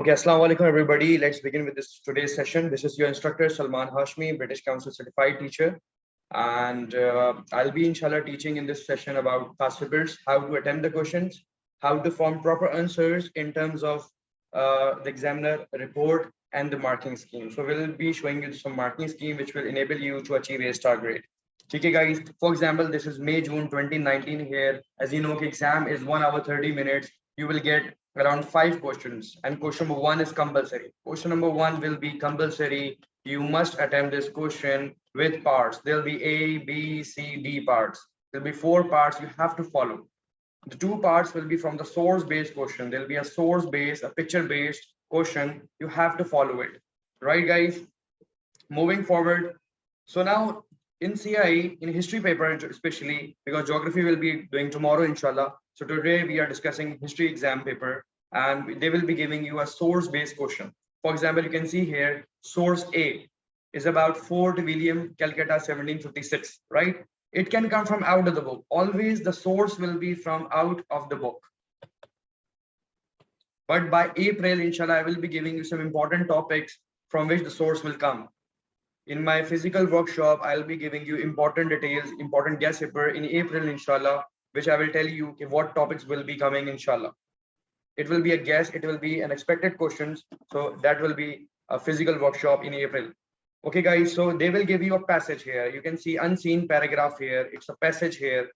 Okay, Assalamu alaikum everybody. Let's begin with this today's session. This is your instructor Salman Hashmi, British Council certified teacher, and I'll be inshallah teaching in this session about past papers, how to attempt the questions, how to form proper answers in terms of the examiner report and the marking scheme. So we'll be showing you some marking scheme which will enable you to achieve a star grade. Okay, guys. For example, this is May June 2019 here. As you know, exam is 1 hour 30 minutes. You will get around 5 questions, and question number 1 is compulsory. Question number 1 will be compulsory. You must attempt this question with parts. There'll be A, B, C, D parts. There'll be 4 parts you have to follow. The 2 parts will be from the source based question. There'll be a source based, a picture based question. You have to follow it, right, guys? Moving forward, so now in CI, in history paper especially, because geography will be doing tomorrow inshallah. So today we are discussing history exam paper, and they will be giving you a source based question. For example, you can see here source A is about Fort William, Calcutta 1756, right? It can come from out of the book. Always the source will be from out of the book. But by April, inshallah, I will be giving you some important topics from which the source will come. In my physical workshop, I'll be giving you important details, important guest paper in April, inshallah, which I will tell you what topics will be coming, inshallah. It will be a guess, it will be an expected questions. So that will be a physical workshop in April. Okay, guys, so they will give you a passage here. You can see unseen paragraph here. It's a passage here.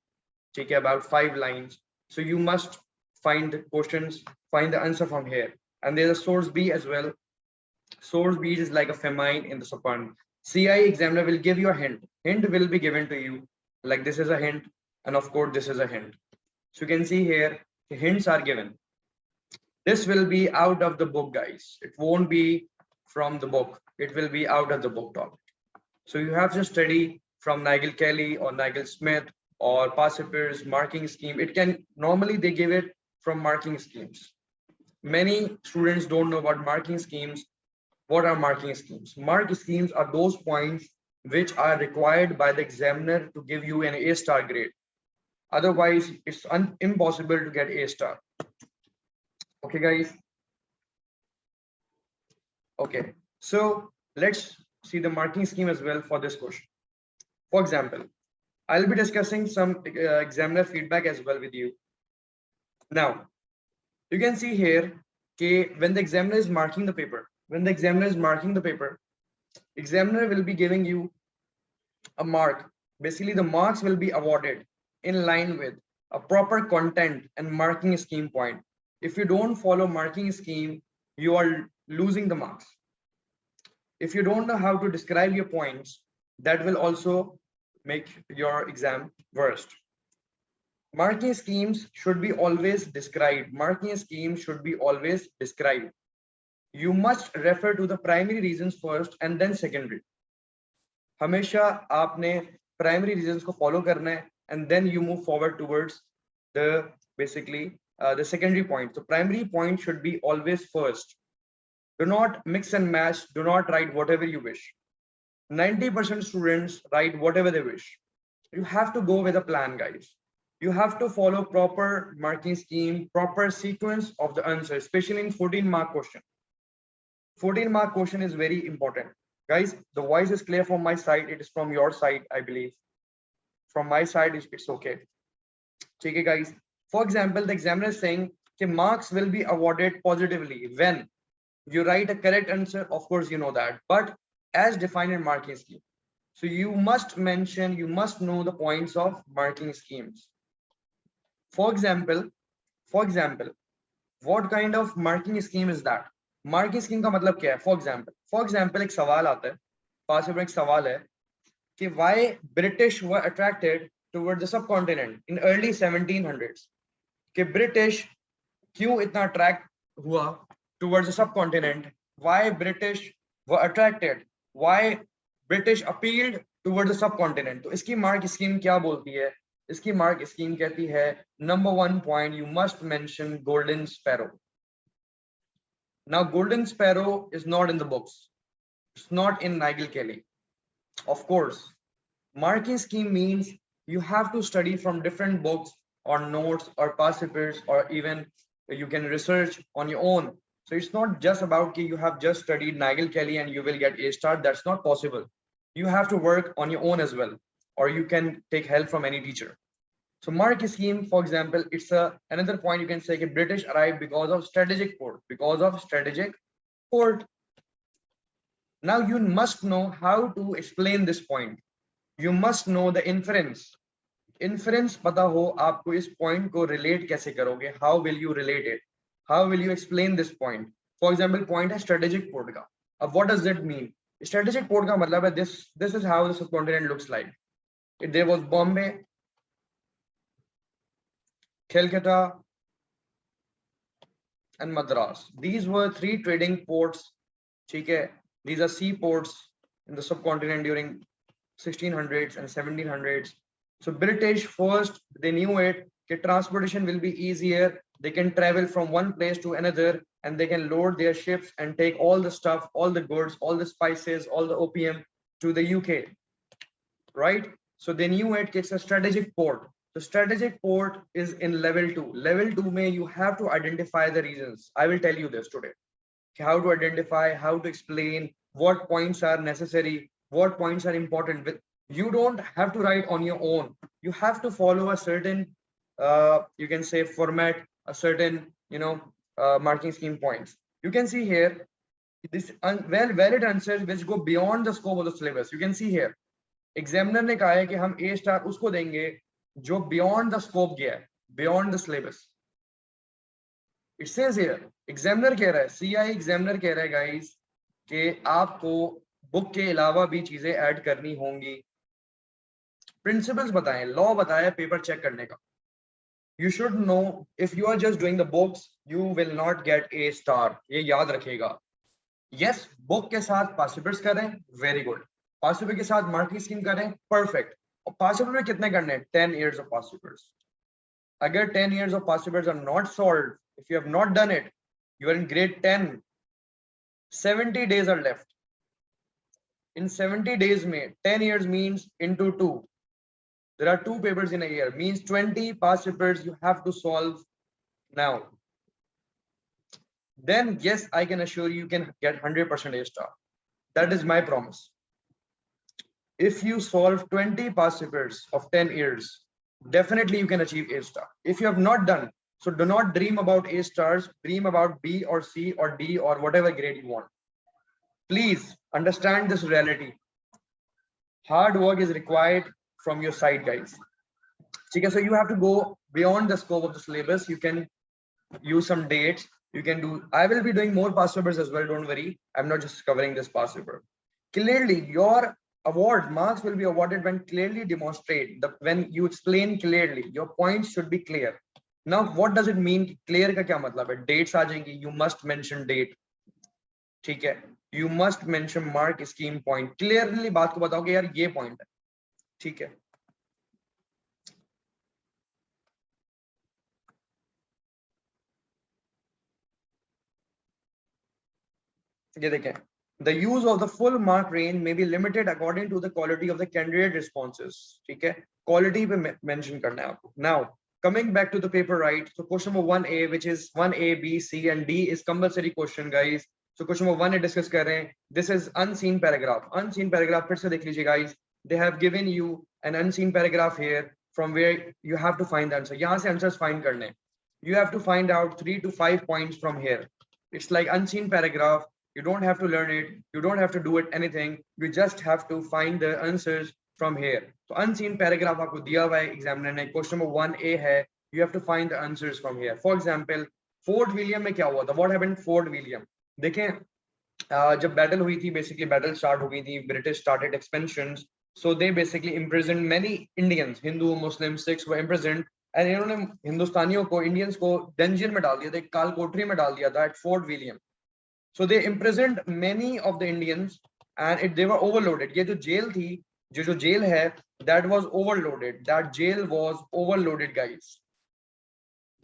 Take about 5 lines. So you must find the questions, find the answer from here. And there's a source B as well. Source B is like a feminine in the superb. CI examiner will give you a hint. Hint will be given to you. Like this is a hint, and of course this is a hint. So you can see here the hints are given. This will be out of the book, guys. It won't be from the book. It will be out of the book topic. So you have to study from Nigel Kelly or Nigel Smith or past papers marking scheme. It can normally they give it from marking schemes. Many students don't know about marking schemes. What are marking schemes? Mark schemes are those points which are required by the examiner to give you an A star grade. Otherwise, it's impossible to get A star. Okay, guys. Okay, so let's see the marking scheme as well for this question. For example, I'll be discussing some examiner feedback as well with you. Now, you can see here, okay, when the examiner is marking the paper, examiner will be giving you a mark. Basically, the marks will be awarded in line with a proper content and marking scheme point. If you don't follow marking scheme, you are losing the marks. If you don't know how to describe your points, that will also make your exam worst. Marking schemes should be always described. You must refer to the primary reasons first and then secondary. हमेशा आपने primary reasons को follow करना है, and then you move forward towards the the secondary point. So primary point should be always first. Do not mix and match. Do not write whatever you wish. 90% students write whatever they wish. You have to go with a plan, guys. You have to follow proper marking scheme, proper sequence of the answer, especially in 14-mark question. 14-mark question is very important. Guys, the voice is clear from my side. It is from your side, I believe. From my side, it's okay. Okay, guys. For example, the examiner is saying that marks will be awarded positively when you write a correct answer. Of course, you know that, but as defined in marking scheme. So you must mention, you must know the points of marking schemes. For example, what kind of marking scheme is that? Marking scheme का मतलब क्या है? For example, एक सवाल आता है, पास में एक सवाल है कि why British were attracted towards the subcontinent in early 1700s. कि British क्यों इतना attract हुआ towards the subcontinent? Why British were attracted? Why British appealed towards the subcontinent? तो इसकी mark scheme क्या बोलती है? इसकी mark scheme कहती है, number 1 point, you must mention golden sparrow. Now, golden sparrow is not in the books. It's not in Nigel Kelly. Of course, marking scheme means you have to study from different books or notes or past papers, or even you can research on your own So it's not just about you have just studied Nigel Kelly and you will get A star. That's not possible. You have to work on your own as well, or you can take help from any teacher. So mark scheme, for example, it's another point you can say that British arrived because of strategic port, because of strategic port. Now you must know how to explain this point. You must know the inference. Inference पता हो आपको इस point को relate कैसे करोगे? How will you relate it? How will you explain this point? For example, point है strategic port का. अब what does that mean? Strategic port का मतलब है this is how the subcontinent looks like. There was Bombay, Calcutta, and Madras. These were three trading ports. ठीक है? These are seaports in the subcontinent during 1600s and 1700s. So British first, they knew it, that transportation will be easier. They can travel from one place to another and they can load their ships and take all the stuff, all the goods, all the spices, all the opium to the UK, right? So they knew it, it's a strategic port. The strategic port is in level 2. Level 2 may you have to identify the reasons. I will tell you this today. How to identify, how to explain, what points are necessary, what points are important. You don't have to write on your own. You have to follow a certain, you can say format, a certain, marking scheme points. You can see here, this valid answers which go beyond the scope of the syllabus. You can see here, examiner ने कहा है कि हम A star उसको देंगे जो beyond the scope गया है, beyond the syllabus. It says here, examiner कह रहा है, CI examiner कह रहा है guys कि आपको बुक के अलावा भी चीजें ऐड करनी होंगी. प्रिंसिपल्स बताएं, लॉ बताया पेपर चेक करने का. You should know if you are just doing the books, you will not get A star. ये याद रखिएगा. Yes, बुक के साथ पासिबल्स करें, very good. पासिबल के साथ मार्किंग स्कीम करें, perfect. और पासिबल में कितने करने हैं? 10 years of possibles. अगर 10 years of possibles are not solved, if you have not done it, you are in grade 10. 70 days are left. In 70 days, 10 years means into 2. There are 2 papers in a year, means 20 past papers you have to solve now. Then yes, I can assure you can get 100% A star. That is my promise. If you solve 20 past papers of 10 years, definitely you can achieve A star. If you have not done, so do not dream about A stars, dream about B or C or D or whatever grade you want. Please understand this reality. Hard work is required from your side, guys. Okay, so you have to go beyond the scope of the syllabus. You can use some dates. You can do, I will be doing more past papers as well, don't worry. I'm not just covering this past paper. Clearly, your award marks will be awarded when clearly demonstrate that when you explain clearly, your points should be clear. Now, what does it mean? Clear का क्या मतलब है? Dates आ जाएंगी. You must mention date. ठीक है? You must mention mark scheme point. Clearly बात को बताओ कि यार ये point है. ठीक है? ये देखें. The use of the full mark range may be limited according to the quality of the candidate responses. ठीक है? Quality पे mention करना है आपको. Now, coming back to the paper, right? So question number 1A, which is 1A, B, C, and D is compulsory question, guys. So question number 1 discuss कर रहे हैं. This is unseen paragraph. Unseen paragraph फिर से देख लीजिए, guys. They have given you an unseen paragraph here from where you have to find the answer. यहाँ से answers find करने. You have to find out 3 to 5 points from here. It's like unseen paragraph. You don't have to learn it. You don't have to do it anything. You just have to find the answers from here. So unseen paragraph आपको दिया हुआ है examiner ने. Question number 1A है. You have to find the answers from here. For example, Fort William में क्या हुआ था? What happened in Fort William? देखें, जब battle हुई थी, basically battle start हो गई थी. British started expansions. So they basically imprisoned many Indians, Hindu, Muslim, Sikhs were imprisoned. And इन्होंने हिंदुस्तानियों को, Indians को dungeon में डाल दिया था, एक काल कोठरी में डाल दिया था at Fort William. So they imprisoned many of the Indians and they were overloaded. ये जो jail थी, जो jail है, that was overloaded. That jail was overloaded, guys.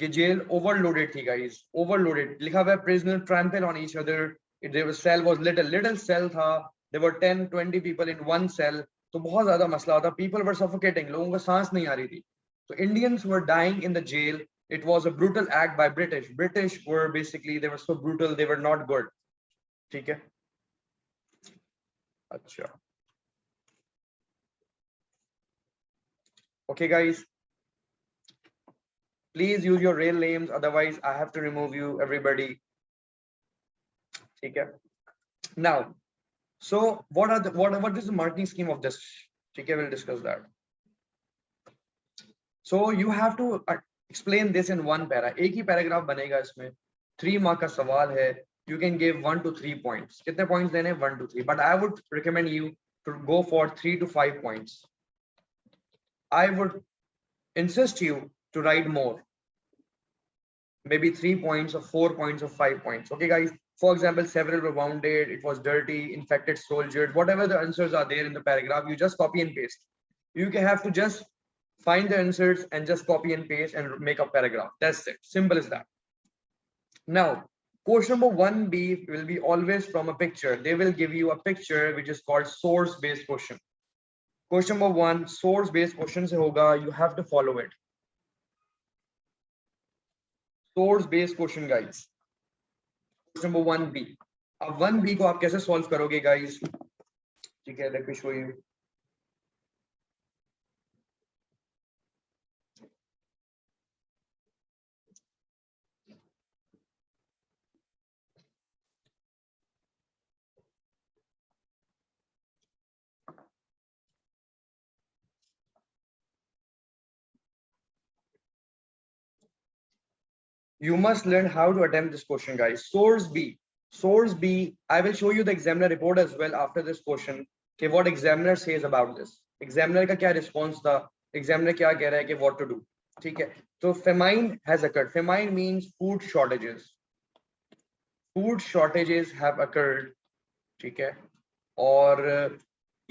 ये jail overloaded थी, guys. Overloaded. लिखा हुआ है prisoner trample on each other. Their cell was little cell था. There were 10-20 people in one cell. तो बहुत ज़्यादा मसला था. People were suffocating. लोगों को सांस नहीं आ रही थी. So Indians were dying in the jail. It was a brutal act by British. British were basically, they were so brutal, they were not good. ठीक है? अच्छा. Okay, guys. Please use your real names, otherwise I have to remove you, everybody. Okay. Now, so what is the marketing scheme of this? Okay, we'll discuss that. So you have to explain this in one para. एक ही paragraph बनेगा इसमें. 3 mark का सवाल है. You can give 1 to 3 points. कितने points देने? 1 to 3. But I would recommend you to go for 3 to 5 points. I would insist you to write more. Maybe 3 points or 4 points or 5 points. Okay, guys. For example, several were wounded, it was dirty, infected soldiers, whatever the answers are there in the paragraph, you just copy and paste. You can have to just find the answers and just copy and paste and make a paragraph. That's it. Simple as that. Now, question number 1B will be always from a picture. They will give you a picture which is called source-based question. Question number 1, source-based question se hoga, you have to follow it. Source-based question, guys. Question number 1B. अब 1B को आप कैसे solve करोगे, guys? ठीक है, let me show you. You must learn how to attempt this question, guys. Source B. Source B. I will show you the examiner report as well after this question. Okay, what examiner says about this. Examiner का क्या response था? Examiner क्या कह रहा है कि what to do? ठीक है. So famine has occurred. Famine means food shortages. Food shortages have occurred. ठीक है. और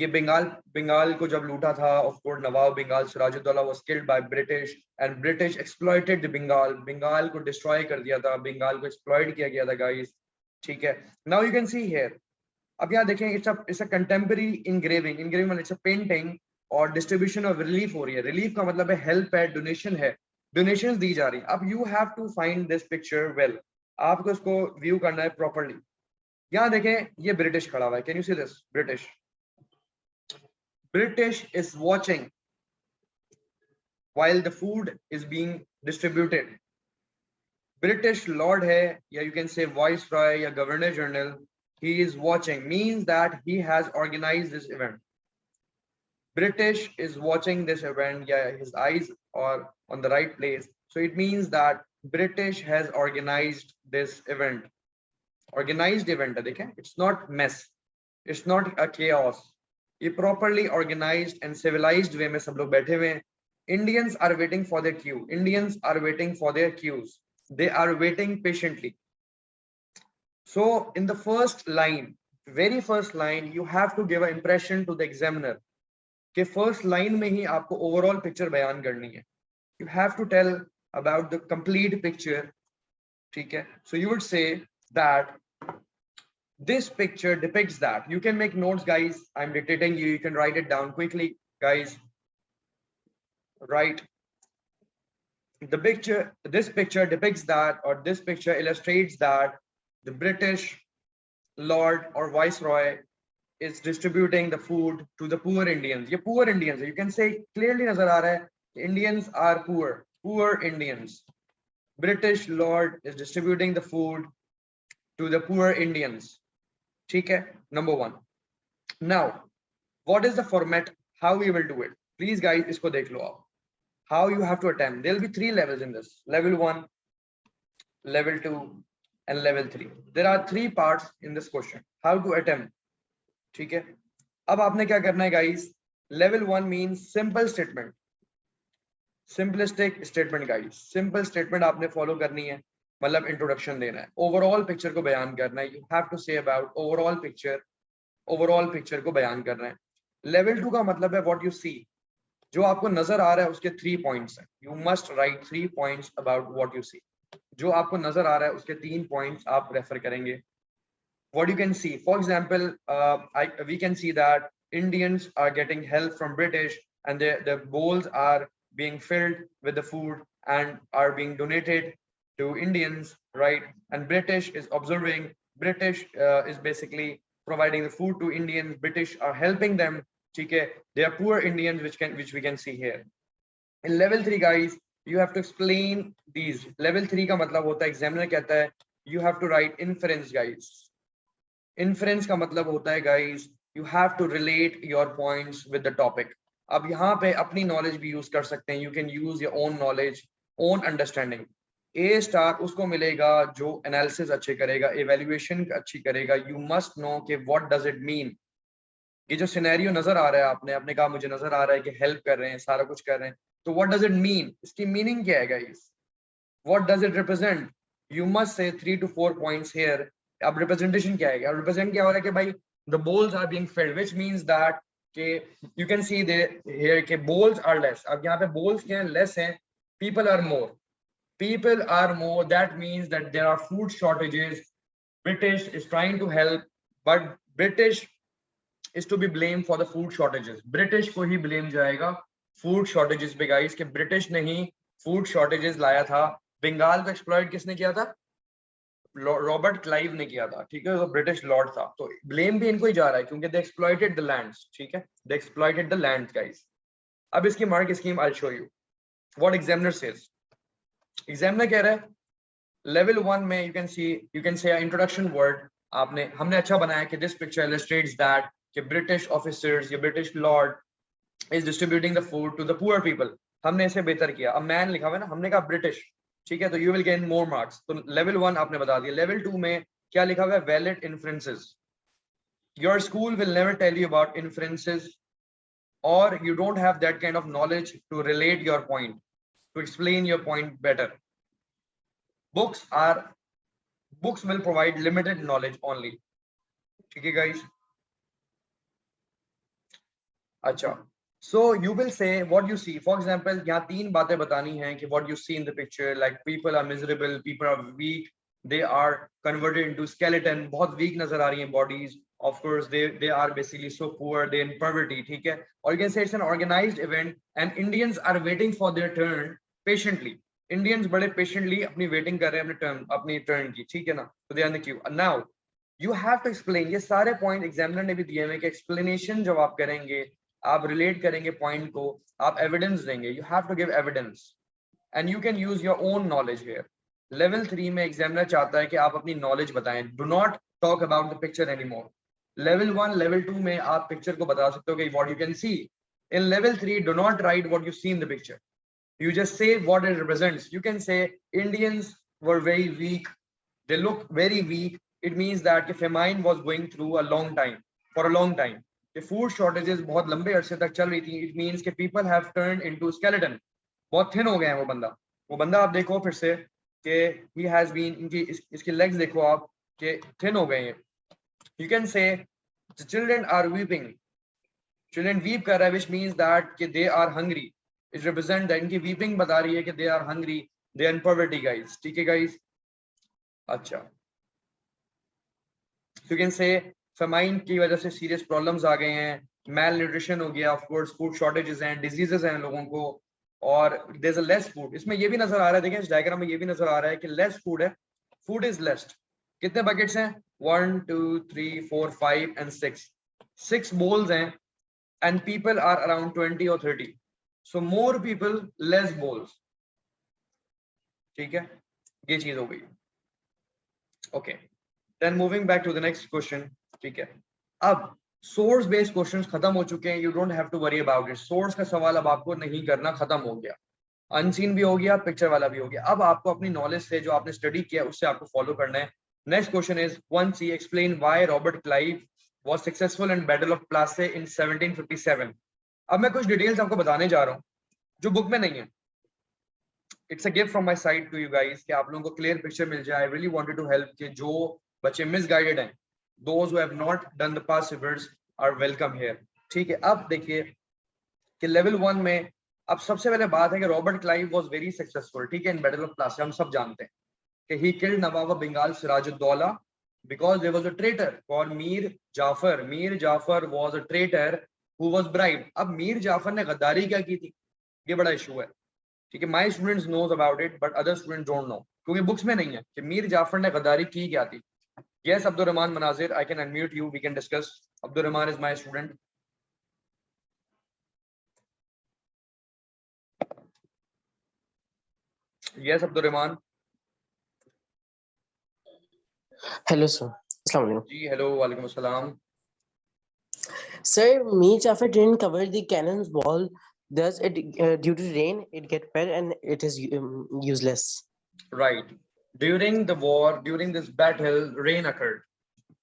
ये बंगाल को जब लूटा था, of course Nawab Bengal Siraj-ud-Daulah was killed by British and British exploited the Bengal को destroy कर दिया था, बंगाल को exploit किया गया था, guys. ठीक है. Now you can see here. अब यहाँ देखें, it's a contemporary engraving मतलब it's a painting और distribution of relief हो रही है. Relief का मतलब है help है, donation है, donations दी जा रही. अब you have to find this picture well. आपको इसको view करना है properly. यहाँ देखें, ये British खड़ा हुआ है. Can you see this? British is watching while the food is being distributed. British Lord hai, या you can say Viceroy या Governor General, he is watching, means that he has organized this event. British is watching this event, yeah, his eyes are on the right place. So it means that British has organized this event. Organized event, it's not mess. It's not a chaos. ये properly organized and civilized way में सब लोग बैठे हुए हैं. Indians are waiting for their queue. Indians are waiting for their queues. They are waiting patiently. So in the first line, very first line, you have to give an impression to the examiner. कि first line में ही आपको overall picture बयान करनी है. You have to tell about the complete picture. ठीक है? So you would say that this picture depicts that. You can make notes, guys. I'm dictating you. You can write it down quickly, guys. Right. The picture, this picture depicts that, or this picture illustrates that the British Lord or Viceroy is distributing the food to the poor Indians. ये poor Indians. You can say clearly नजर आ रहा है, Indians are poor. Poor Indians. British Lord is distributing the food to the poor Indians. ठीक है, number 1. Now, what is the format? How we will do it? Please, guys, इसको देख लो आप. How you have to attempt? There will be 3 levels in this. Level 1, level 2, and level 3. There are 3 parts in this question. How to attempt? ठीक है. अब आपने क्या करना है, guys? Level 1 means simple statement. Simplistic statement, guys. Simple statement आपने follow करनी है. मतलब इंट्रोडक्शन देना है, ओवरऑल पिक्चर को बयान करना है. You have to say about overall picture को बयान करना है. लेवल 2 का मतलब है व्हाट यू सी, जो आपको नजर आ रहा है उसके 3 पॉइंट्स हैं. You must write 3 points about what you see. जो आपको नजर आ रहा है उसके 3 पॉइंट्स आप रेफर करेंगे. What you can see, for example we can see that Indians are getting help from British and the bowls are being filled with the food and are being donated to Indians, right? And British is observing. British is basically providing the food to Indians. British are helping them. Okay, they are poor Indians, which we can see here. In level 3, guys, you have to explain these. Level 3 का मतलब होता है, examiner कहता है you have to write inference, guys. Inference का मतलब होता है, guys, you have to relate your points with the topic. अब यहाँ पे अपनी knowledge भी use कर सकते हैं. You can use your own knowledge, own understanding. A star उसको मिलेगा जो analysis अच्छे करेगा, evaluation अच्छी करेगा. You must know कि what does it mean. ये जो सिनेरियो नजर आ रहा है, आपने कहा मुझे नजर आ रहा है कि हेल्प कर रहे हैं, सारा कुछ कर रहे हैं, तो व्हाट डज इट मीन, इसकी मीनिंग क्या है guys, what does it represent, you must say 3 to 4 points here. अब रिप्रेजेंटेशन क्या है, रिप्रेजेंट क्या हो रहा है कि भाई the balls are being filled, which means that कि you can see they here के बोल्स आर लेस. अब यहाँ पे बोल्स क्या है, लेस हैं, people are more. People are more, that means that there are food shortages. British is trying to help, but British is to be blamed for the food shortages. British को ही blame जाएगा food shortages पे guys, कि British ने ही food shortages लाया था. बंगाल को exploit किसने किया था, रॉबर्ट क्लाइव ने किया था, ठीक है, तो ब्रिटिश लॉर्ड था, तो ब्लेम भी इनको ही जा रहा है क्योंकि दे एक्सप्लॉइटेड द लैंड्स, ठीक है, they exploited the lands guys. अब इसकी mark scheme I show you what examiner says. Examiner कह रहा है लेवल 1 में you can say introduction word. हमने अच्छा बनाया कि दिस पिक्चर इलस्ट्रेट्स दैट कि ब्रिटिश ऑफिसर्स या British lord is distributing the food to the poor people. हमने इसे बेहतर किया. अब मैन लिखा हुआ है ना, हमने कहा ब्रिटिश, ठीक है, तो you will gain more marks. तो लेवल 1 आपने बता दिया. लेवल 2 में क्या लिखा हुआ है, valid inferences. Your school will never tell you about inferences, or you don't have that kind of knowledge to relate your point, to explain your point better. Books will provide limited knowledge only. Okay guys, acha, so you will say what you see. For example, यहाँ 3 बातें बतानी हैं कि what you see in the picture, like people are miserable, people are weak, they are converted into skeleton, बहुत weak नजर आ रही हैं bodies. Of course, they are basically so poor, they're in poverty, ठीक है. Or you can say it's an organized event and Indians are waiting for their turn patiently. Indians बड़े patiently अपनी waiting कर रहे हैं अपनी turn की, ठीक है ना, तो they are in the queue. And now you have to explain. ये सारे point examiner ने भी दिए हैं कि explanation जब आप करेंगे, आप relate करेंगे point को, आप evidence देंगे. You have to give evidence and you can use your own knowledge here. Level 3 में examiner चाहता है कि आप अपनी knowledge बताएं. Do not talk about the picture anymore. Level 1, level 2 में आप पिक्चर को बता सकते हो कि what you can see. In level 3, do not write what you see in the picture. You just say what it represents. You can say Indians were very weak. They look very weak. It means that famine was going through a long time, for a long time. The food shortages बहुत लंबे अरसे तक चल रही थी. It means कि people have turned into skeleton. बहुत thin हो गए हैं वो बंदा आप देखो फिर से कि he has been, इसकी legs देखो आप कि thin हो गए हैं. You can say the children are weeping. Children weep कर रहा है, which means that कि they are hungry. It represents that इनकी weeping बता रही है कि they are hungry, they are in poverty guys. ठीक है guys. अच्छा. So you can say famine की वजह से serious problems आ गए हैं, malnutrition हो गया, of course food shortages हैं, diseases हैं लोगों को, और there's a less food. इसमें ये भी नजर आ रहा है, देखें इस डायग्राम में ये भी नजर आ रहा है कि less food है, food is less. कितने बकेट्स हैं, 1 2 3 4 5 and 6 bowls हैं and people are around 20 or 30. So more people, less bowls. ठीक है, ये चीज हो गई. Okay, then moving back to the next question. ठीक है, अब सोर्स बेस्ड क्वेश्चंस खत्म हो चुके हैं. You don't have to worry about it. Source का सवाल अब आपको नहीं करना, खत्म हो गया. अनसीन भी हो गया, पिक्चर वाला भी हो गया. अब आपको अपनी नॉलेज से जो आपने स्टडी किया उससे आपको फॉलो करना है. Next question is 1C. Explain why Robert Clive was successful in Battle of Plassey in 1757. अब मैं कुछ डिटेल्स आपको बताने जा रहा हूँ जो बुक में नहीं है. It's a gift from my side to you guys कि आप लोगों को क्लियर पिक्चर मिल जाए. I really wanted to help कि जो बच्चे मिसगाइडेड हैं, those who have not done the past papers are welcome here. ठीक है, अब देखिए कि लेवल 1 में अब सबसे पहले बात है कि Robert Clive was very successful, ठीक है, इन बैटल ऑफ प्लासी. हम सब जानते हैं कि he killed Nawab of Bengal Sirajuddaulah because there was a traitor called Mir Jafar. Mir Jafar was a traitor who was bribed. अब मीर जाफर ने गद्दारी क्या की थी, ये बड़ा इशू है. ठीक है, my students knows about it but other student don't know, क्योंकि बुक्स में नहीं है कि मीर जाफर ने गद्दारी की क्या थी। Yes Abdul Rahman Manazir, I can unmute you, we can discuss. Abdul Rahman is my student. Yes Abdul Rahman. Hello, sir. Assalamu alaikum. जी हेलो, वालेकुम अस्सलाम। Sir, Mir Jafar didn't cover the cannon's ball. Thus, it due to rain, it get wet and it is useless. Right. During the war, during this battle, rain occurred.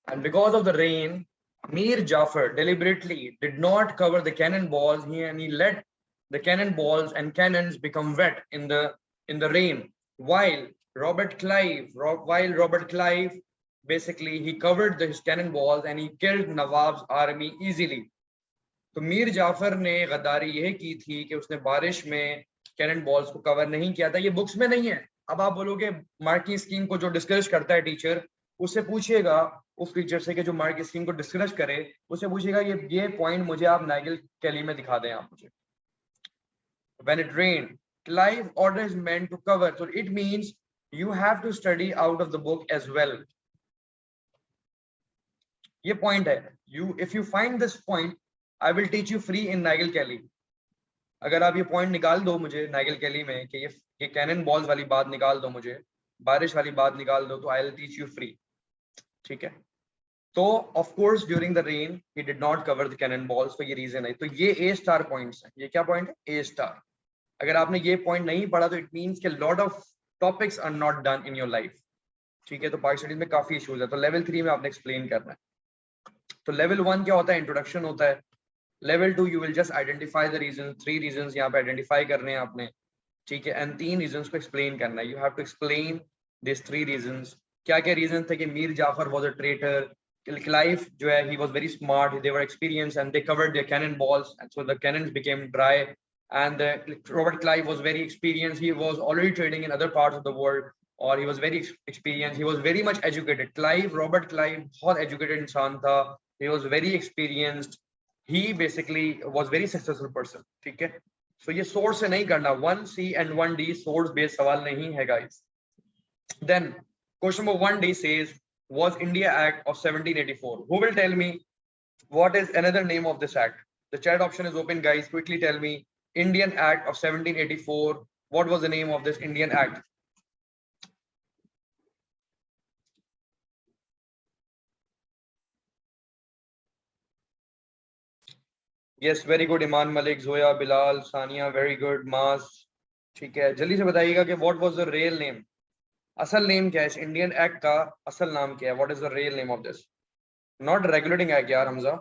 And because of the rain, Mir Jafar deliberately did not cover the cannonballs. He let the cannonballs and cannons become wet in the rain. While Robert Clive basically he covered his cannonballs and he killed Nawab's army easily. तो मीर जाफर ने गद्दारी यह की थी कि उसने बारिश में कैनन बॉल्स को कवर नहीं किया था। ये बुक्स में नहीं है। अब आप बोलोगे मार्किंग स्कीम को जो डिस्कस करता है टीचर, उससे पूछिएगा, उस टीचर से कि जो मार्किंग स्कीम को डिस्कस करे, उससे पूछिएगा ये पॉइंट मुझे आप नाइगल कैली में दिखा दें आप मुझे। When it rained, Clive orders men to cover, so it means you have to study out of the book as well. ये पॉइंट है। if you find this point, I will teach you free in नाइगल कैली। अगर आप ये point निकाल दो मुझे नाइगल कैली में कि ये कैनन बॉल्स वाली बात निकाल दो, मुझे बारिश वाली बात निकाल दो, तो I will teach you free. ठीक है, तो of course during the rain he did not cover the cannon balls, तो ये रीजन है। तो ये ए स्टार पॉइंट्स है। ये क्या पॉइंट है? A star. अगर आपने ये पॉइंट नहीं पढ़ा तो इट मींस कि lot of topics are not done in your life. ठीक है, तो पार्ट स्टडीज में काफी इश्यूज है, तो लेवल 3 में आपने एक्सप्लेन करना है। तो लेवल 1 क्या होता है? इंट्रोडक्शन होता है। Level 2 you will just identify the reason. 3 reasons यहाँ पे आइडेंटिफाई करने हैं आपने। ठीक है, एंड 3 रीजंस को एक्सप्लेन करना है। You have to explain this 3 reasons. क्या क्या रीजन थे कि Mir Jafar was a traitor, Clive जो है he was very smart, they were experienced and they covered their cannonballs and so the cannons became dry, and Robert Clive was very experienced, he was already trading in other parts of the world, or he was very experienced, he was very much educated. Robert Clive बहुत educated इंसान था, he was very experienced, he basically was very successful person. ठीक है, so ये source से नहीं करना, 1C and 1D source based सवाल नहीं है guys. Then question number 1D says, was India Act of 1784. Who will tell me what is another name of this act? The chat option is open guys, quickly tell me. Indian Act of 1784, what was the name of this Indian Act? Yes, very good. Iman Malik, Zoya, Bilal, Sania, very good. Maas, ठीक है, जल्दी से बताइएगा कि what was the real name? असल name क्या है इस इंडियन एक्ट का? असल नाम क्या है? What is the real name of this? Not regulating act यार Hamza.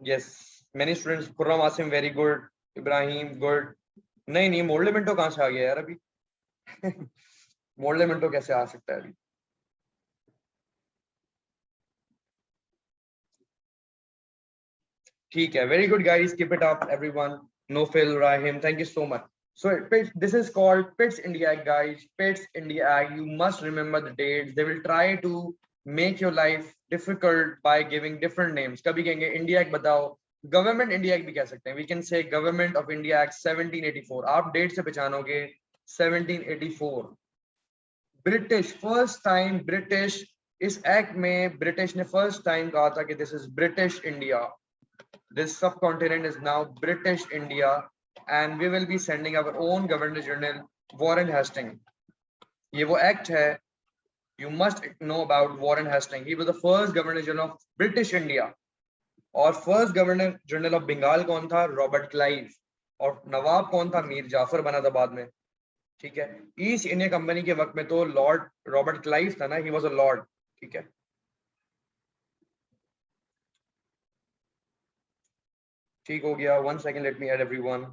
Yes, many students. Khurram Asim very good, Ibrahim good. नहीं मोर्लेमेंटो कहाँ से आ गया यार अभी? मोर्लेमेंटो कैसे आ सकता है अभी? ठीक है, very good guys, keep it up everyone. Nofil, Rahim, thank you so much. So this is called Pitt's India Act, guys. Pitt's India Act. You must remember the dates. They will try to make your life difficult by giving different names. कभी कहेंगे India Act बताओ, Government India Act भी कह सकते हैं. We can say Government of India Act 1784. आप date से पहचानोगे 1784. British, first time British, इस एक्ट में ब्रिटिश ने फर्स्ट टाइम कहा था कि this is British India. This subcontinent is now British India, and we will be sending our own Governor General Warren Hastings. ये वो एक्ट है. You must know about Warren Hastings. He was the first Governor General of British India. और first governor general of Bengal कौन था? Robert Clive. और नवाब कौन था? मीर जाफर बना था बाद में. ठीक है, ईस्ट इंडिया कंपनी के वक्त में तो लॉर्ड रॉबर्ट क्लाइव था ना, ही वाज अ लॉर्ड. ठीक है, ठीक हो गया. 1 second, let me add everyone.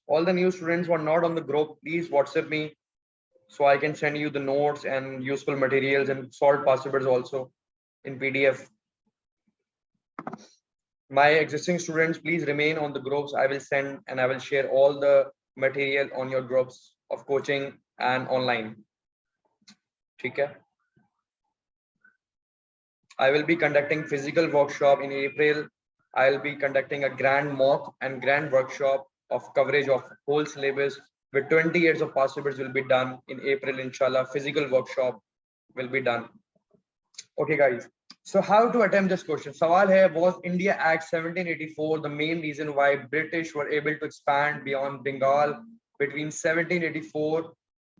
All the new students who are not on the group, please WhatsApp me so I can send you the notes and useful materials and solved past papers also in PDF. My existing students, please remain on the groups. I will send and I will share all the material on your groups of coaching and online. ठीक है, I will be conducting physical workshop in April. I'll be conducting a grand mock and grand workshop of coverage of whole syllabus with 20 years of past papers will be done in April, inshallah. Physical workshop will be done. Okay, guys. So how to attempt this question? Sawal hai, was India Act 1784 the main reason why British were able to expand beyond Bengal between 1784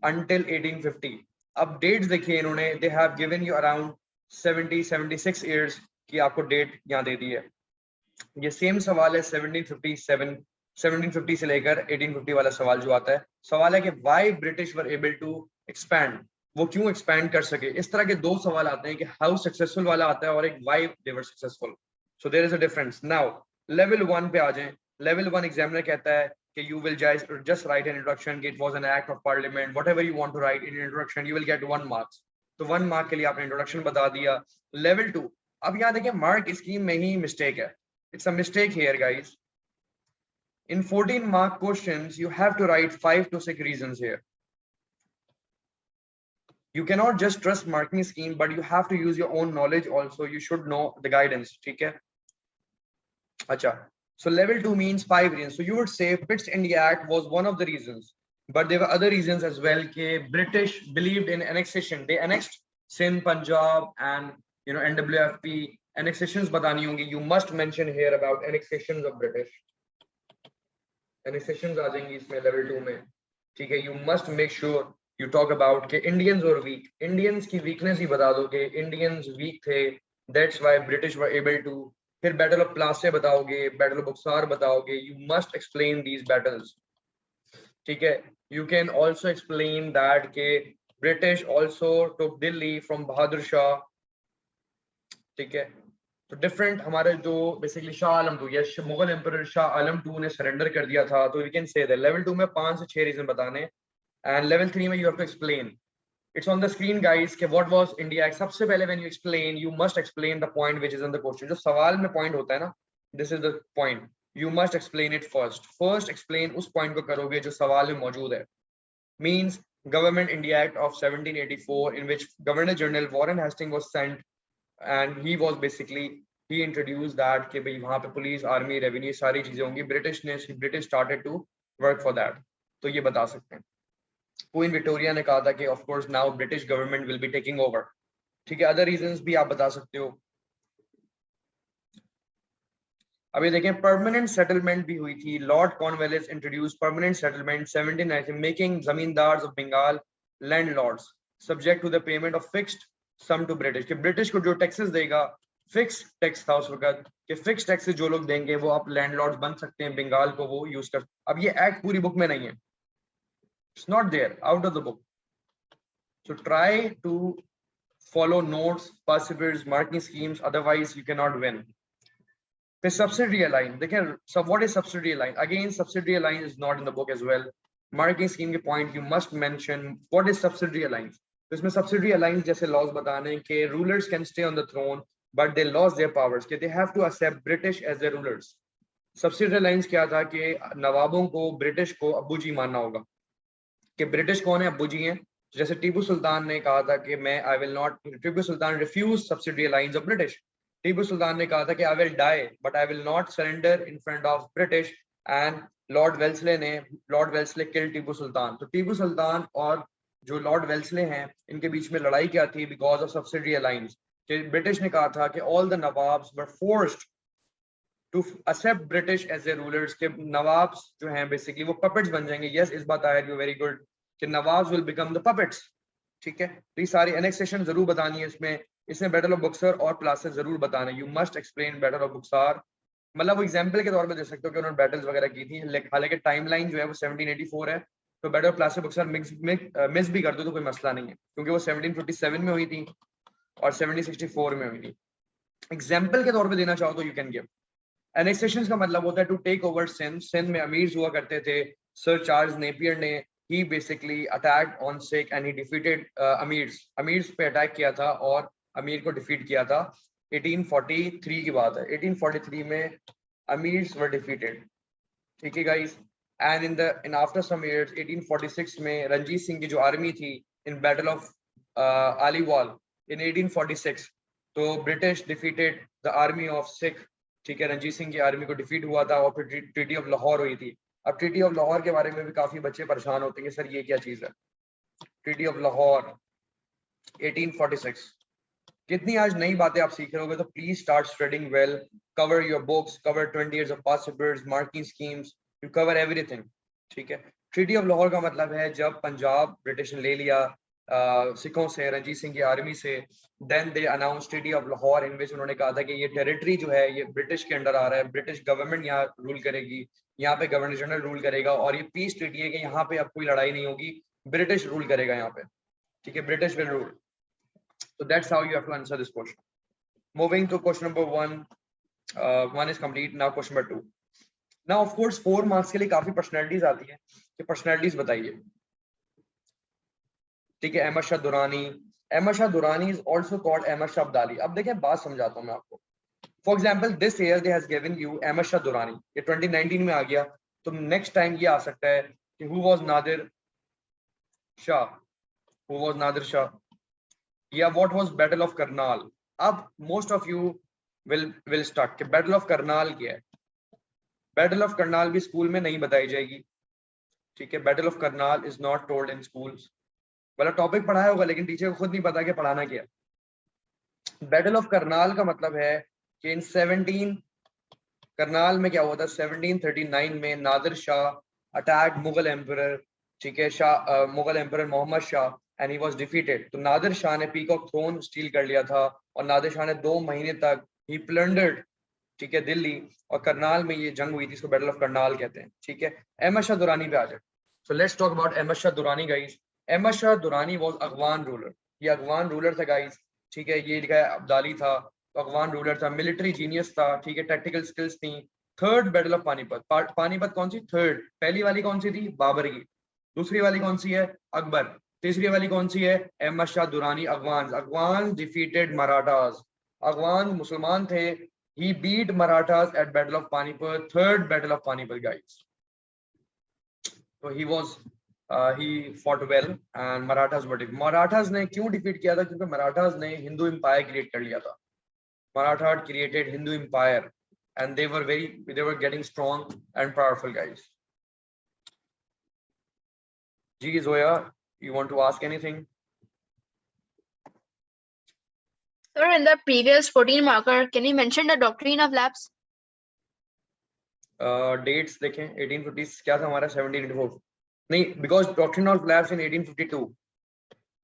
until 1850? अब dates देखिए इन्होंने, they have given you around 76 years की आपको date यहाँ दे दी है. ये same सवाल है 1757 1750 से लेकर 1850 वाला सवाल जो आता है. सवाल है कि why British were able to expand, वो क्यों एक्सपैंड कर सके. इस तरह के दो सवाल आते हैं कि हाउ सक्सेसफुल वाला आता है और एक why they were successful. So there is a difference. Now level 1 पे आ जाएं. लेवल 1 एग्जामिनर कहता है कि you will just write an introduction, it was an act of parliament, whatever you want to write in introduction, you will get 1 marks. तो 1 mark के लिए आपने इंट्रोडक्शन बता दिया. लेवल 2, अब यहाँ देखिए मार्क स्कीम में ही मिस्टेक है. It's a mistake here, guys. In 14 mark questions, you have to write 5 to 6 reasons here. You cannot just trust marking scheme, but you have to use your own knowledge also. You should know the guidance. Okay? Acha. So level 2 means 5 reasons. So you would say Pitt's India Act was one of the reasons, but there were other reasons as well. Ke British believed in annexation. They annexed Sindh, Punjab, and NWFP. Annexations batani hongi. You must mention here about annexations of British. Annexations आ जाएंगी इसमें level 2 में. ठीक है. You must make sure you talk about के Indians were weak. Indians की weakness ही बता दो कि Indians weak थे. That's why British were able to. फिर Battle of Plassey बताओगे, Battle of Buxar बताओगे. You must explain these battles. ठीक है. You can also explain that के British also took Delhi from Bahadur Shah. ठीक है. तो डिफरेंट हमारे जो बेसिकली शाह आलम 2 या मुगल एम्परर शाह आलम 2 ने सरेंडर कर दिया था. तो we can say that level 2 में 5 से 6 रीजन बताने एंड लेवल 3 में you have to explain. It's on the screen guys कि व्हाट वाज इंडिया एक्ट. सबसे पहले when you explain you must explain the point which is in the question. जो सवाल में पॉइंट होता है ना, this is the point. You must explain it first explain उस पॉइंट को करोगे जो सवाल में मौजूद है. Means government India act of 1784 in which governor general Warren Hasting was sent and he was basically he introduced that कि भाई वहाँ पे पुलिस आर्मी रेवेन्यू सारी चीजें होंगी. British started to work for that. तो ये बता सकते हैं. क्वीन विक्टोरिया ने कहा था कि of course now British government will be taking over. ठीक है. अदर रीजंस भी आप बता सकते हो. अभी देखें परमानेंट सेटलमेंट भी हुई थी. Lord Cornwallis introduce permanent settlement 1790 making zamindars of Bengal landlords subject to the payment of fixed sum to British. कि ब्रिटिश को जो टैक्सेस देगा फिक्स टैक्स था उस वक्त कि फिक्स टैक्सेस जो लोग देंगे वो आप लैंडलॉर्ड्स बन सकते हैं बंगाल को वो यूज कर. अब ये एक्ट पूरी बुक में नहीं है. It's not there out of the book. So try to follow notes, perseveres, marking schemes, otherwise you cannot win. The subsidiary line, they can. So what is subsidiary line? Again, subsidiary line is not in the book as well. Marking scheme के point you must mention what is subsidiary alliance. तो इसमें subsidiary alliance जैसे laws बताने कि rulers can stay on the throne but they lost their powers कि they have to accept British as their rulers. Subsidiary alliance क्या था कि नवाबों को ब्रिटिश को अब्बू जी मानना होगा. कि ब्रिटिश कौन है? अब्बू जी हैं. जैसे टीपू सुल्तान ने कहा था कि मैं I will not. Tipu Sultan refuse subsidiary alliance of British. Tipu Sultan ने कहा था कि I will die but I will not surrender in front of British. And Lord Wellesley kill Tipu Sultan. तो टीपू सुल्तान और जो लॉर्ड वेल्सले हैं इनके बीच में लड़ाई क्या थी? Because of subsidiary alliance. British ने कहा था कि all the nawabs were forced to accept British as a rulers. के नवाब्स जो हैं बेसिकली वो पपेट्स बन जाएंगे. यस, इस बात आया, यू वेरी गुड. कि nawabs will become the puppets. ठीक है. तो ये सारी एनेक्सेशन जरूर बतानी है इसमें बैटल ऑफ बक्सर और प्लासे जरूर बताना. You must explain battle of Buxar. मतलब वो एग्जांपल के तौर पे दे सकते हो कि उन्होंने बैटल्स वगैरह की थी. हालांकि टाइमलाइन जो है वो 1784 है. तो बैटल ऑफ प्लासे बक्सर मिस भी कर दो तो कोई मसला नहीं है क्योंकि वो 1757 में हुई थी और 1764 में हुई थी. एग्जाम्पल के तौर पर देना चाहो तो यू कैन गिव. एनेक्सेशन का मतलब होता है to take over Sindh. Sindh में अमीर्स हुआ करते थे. सर चार्ल्स नेपियर ने he basically attacked on Sikh and he defeated Amirs पे अटैक किया था और अमीर को डिफीट किया था. 1843 की बात है. 1843 में अमीर्स were defeated. ठीक है guys. And in after some years 1846 में रंजीत सिंह की जो आर्मी थी in battle of Aliwal in 1846 तो British defeated the army of Sikh, ठीक है, रणजीत सिंह की आर्मी को डिफीट हुआ था और फिर ट्रीटी ऑफ लाहौर हुई थी। अब ट्रीटी ऑफ लाहौर के बारे में भी काफी बच्चे परेशान होते हैं, सर ये क्या चीज है। Treaty of Lahore 1846। कितनी आज नई बातें आप सीख रहे होगे, तो please start studying well, cover your books, cover 20 years of past papers, marking schemes, you cover everything, ठीक है। ट्रीटी ऑफ लाहौर का मतलब है जब पंजाब ब्रिटिश ने ले लिया सिखों से, रणजीत सिंह की आर्मी से, then they announce treaty of Lahore, in which उन्होंने कहा था कि ये टेरिटरी जो है ये ब्रिटिश के अंडर आ रहा है, ब्रिटिश गवर्नमेंट यहाँ रूल करेगी, यहाँ पे गवर्नर जनरल रूल करेगा, और ये पीस ट्रीटी है कि यहाँ पे अब कोई लड़ाई नहीं होगी, ब्रिटिश रूल करेगा यहाँ पे, ठीक है, British will rule. So that's how you have to answer this question. Moving to question number one. One is complete. Now question number two. Now of course 4 marks के लिए काफी पर्सनैलिटीज आती है कि पर्सनैलिटीज बताइए, ठीक है। Ahmad Shah Durrani, Ahmad Shah Durrani is also called Ahmad Shah Abdali. अब देखें बात समझाता हूँ मैं आपको। For example this year they has given you Ahmad Shah Durrani, ये 2019 में आ गया, तो नेक्स्ट टाइम ये आ सकता है कि who was Nadir Shah, who was Nadir Shah, या what was battle of Karnal. अब most of you will start कि बैटल ऑफ करनाल क्या है। बैटल ऑफ करनाल भी स्कूल में नहीं बताई जाएगी, ठीक है। Battle of Karnal is not told in schools. मतलब टॉपिक पढ़ाया होगा लेकिन टीचर को खुद नहीं पता कि पढ़ाना क्या है। बैटल ऑफ करनाल का मतलब है कि इन 17 करनाल में क्या हुआ था, 1739 में Nadir Shah attack Mughal emperor, ठीक है, Shah Mughal emperor Mohammad Shah, and he was defeated. तो नादिर शाह ने पीकॉक थ्रोन स्टील कर लिया था, और नादिर शाह ने 2 महीने तक ही प्लंडर्ड, ठीक है, दिल्ली, और करनाल में ये जंग हुई थी, इसको बैटल ऑफ करनाल कहते हैं, ठीक है। अहमद शाह दुरानी पे आ जाए। So let's talk about Ahmad Shah Durrani guys. Ahmad Shah Durrani was Afghan ruler, ये अफगान रूलर था गाइस, ठीक है। ये लिखा है अब्दाली था, तो अफगान रूलर था, मिलिट्री जीनियस था, ठीक है, टैक्टिकल स्किल्स थी। Third battle of Panipat, Panipat कौन सी, थर्ड, पहली वाली कौन सी थी, बाबर की, दूसरी वाली कौन सी है, अकबर, तीसरी वाली कौन सी है, अहमद शाह दुरानी। अफगान, अफगान डिफीटेड मराठास, अफगान मुसलमान थे, he beat Marathas at Battle of Panipat, third Battle of Panipat guys. So he fought well and Marathas were defeated. Marathas ने क्यों डिफीट किया था, क्योंकि Marathas ने हिंदू एम्पायर क्रिएट कर लिया था। Maratha created Hindu empire and they were getting strong and powerful guys. Ji Zoya, you want to ask anything? Sir, in the previous 14 marker, can you mention the doctrine of lapse? Dates देखें, 1850 क्या था हमारा, 1784 नहीं, because doctrine of lapse in 1852,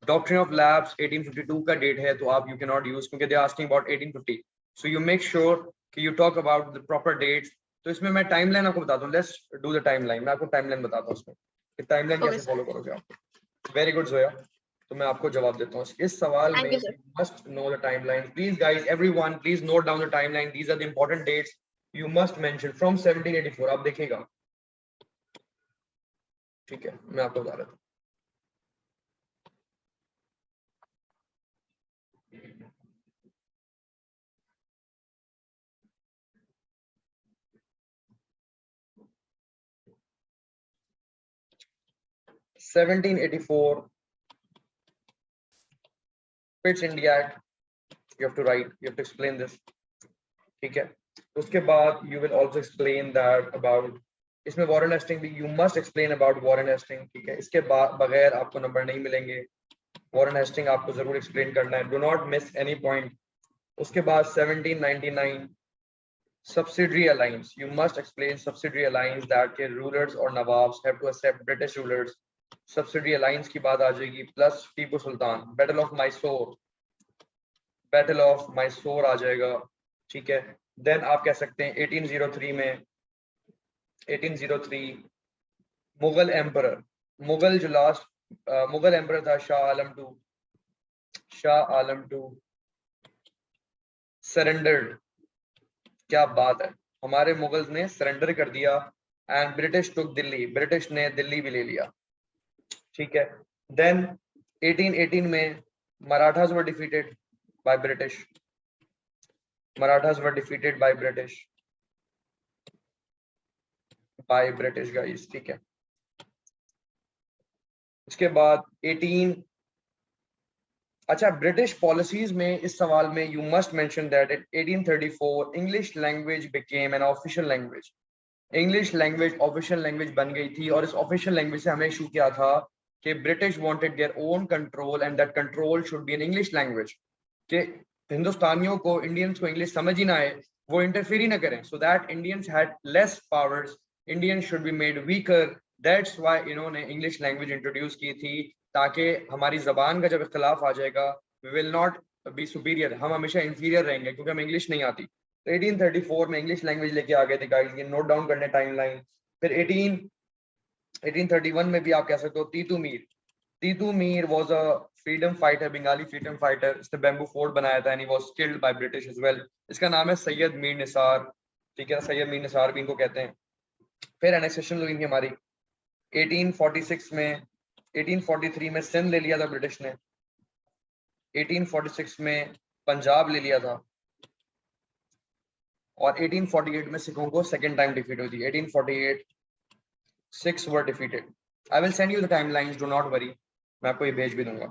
doctrine of lapse 1852 का date है, तो आप you cannot use क्योंकि they are asking about 1850, so you make sure कि you talk about the proper dates। तो इसमें मैं टाइमलाइन आपको बताता हूँ, let's do the timeline। मैं आपको टाइमलाइन बताता हूँ उसमें कि टाइमलाइन Okay, कैसे sir. फॉलो करोगे आप। वेरी गुड जोया, तो मैं आपको जवाब देता हूँ इस सवाल Thank में। you, sir. Must know the timeline, please guys, everyone please note down the timeline, these are the important dates you must mention from 1784। आप देखिएगा, ठीक है, मैं आपको बता रहा हूँ। Seventeen 84 Pitt's India Act, you have to write, you have to explain this, ठीक है। उसके बाद you will also explain that about, इसमें वॉरेन हेस्टिंग भी, you must explain about Warren Hastings, ठीक है। इसके बगैर आपको नंबर नहीं मिलेंगे, वॉरेन हेस्टिंग आपको जरूर एक्सप्लेन करना है, do not miss any point. उसके बाद 1799 subsidiary alliance, you must explain subsidiary alliance that के rulers और nawabs have to accept British rulers। subsidiary alliance की बात आ जाएगी, plus Tipu Sultan, battle of Mysore, battle of Mysore आ जाएगा, ठीक है। देन आप कह सकते हैं 1803 में, 1803 मुगल एम्परर, मुगल जो लास्ट मुगल एम्परर था Shah Alam two, Shah Alam two surrendered. क्या बात है, हमारे मुगल्स ने सरेंडर कर दिया, and British took Delhi, British ने दिल्ली भी ले लिया, ठीक है। देन 1818 में Marathas were defeated by British, Marathas were defeated by British, guys, ठीक है। इसके बाद अच्छा, ब्रिटिश पॉलिसीज में इस सवाल में you must mention that in 1834 English language became an official language. English language official language बन गई थी, और इस ऑफिशियल लैंग्वेज से हमें इशू क्या था कि British wanted their own control and that control should be in English language, कि हिंदुस्तानियों को, इंडियंस को इंग्लिश समझ ही ना आए, वो इंटरफेयर ही ना करें, so that Indians had less powers, Indians should be made weaker. That's why इन्होंने इंग्लिश लैंग्वेज इंट्रोड्यूस की थी, ताकि हमारी जबान का जब इख्तलाफ आ जाएगा, we will not be superior, हम हमेशा इंफीरियर रहेंगे क्योंकि हमें इंग्लिश नहीं आती। तो 1834 में इंग्लिश लैंग्वेज लेके आ गए थे गाइस, ये नोट डाउन करने टाइमलाइन। फिर 1831 में भी आप कह सकते हो Titu Mir. Titu Mir was a freedom fighter, Bengali freedom fighter. इसने बैम्बू फोर्ट बनाया था and he was killed by British as well. इसका नाम है सैयद मीर निसार, ठीक है, सैयद मीर निसार भी इनको कहते हैं। फिर एनेक्सेशन हुई थी हमारी 1846 में। 1843 में सिंध ले लिया था ब्रिटिश ने। 1846 में पंजाब ले लिया था, और 1848 में सिखों को सेकेंड टाइम डिफीट हुई थी। 1848 six were defeated. I will send you the timelines, do not worry, मैं आपको ये भेज भी दूंगा।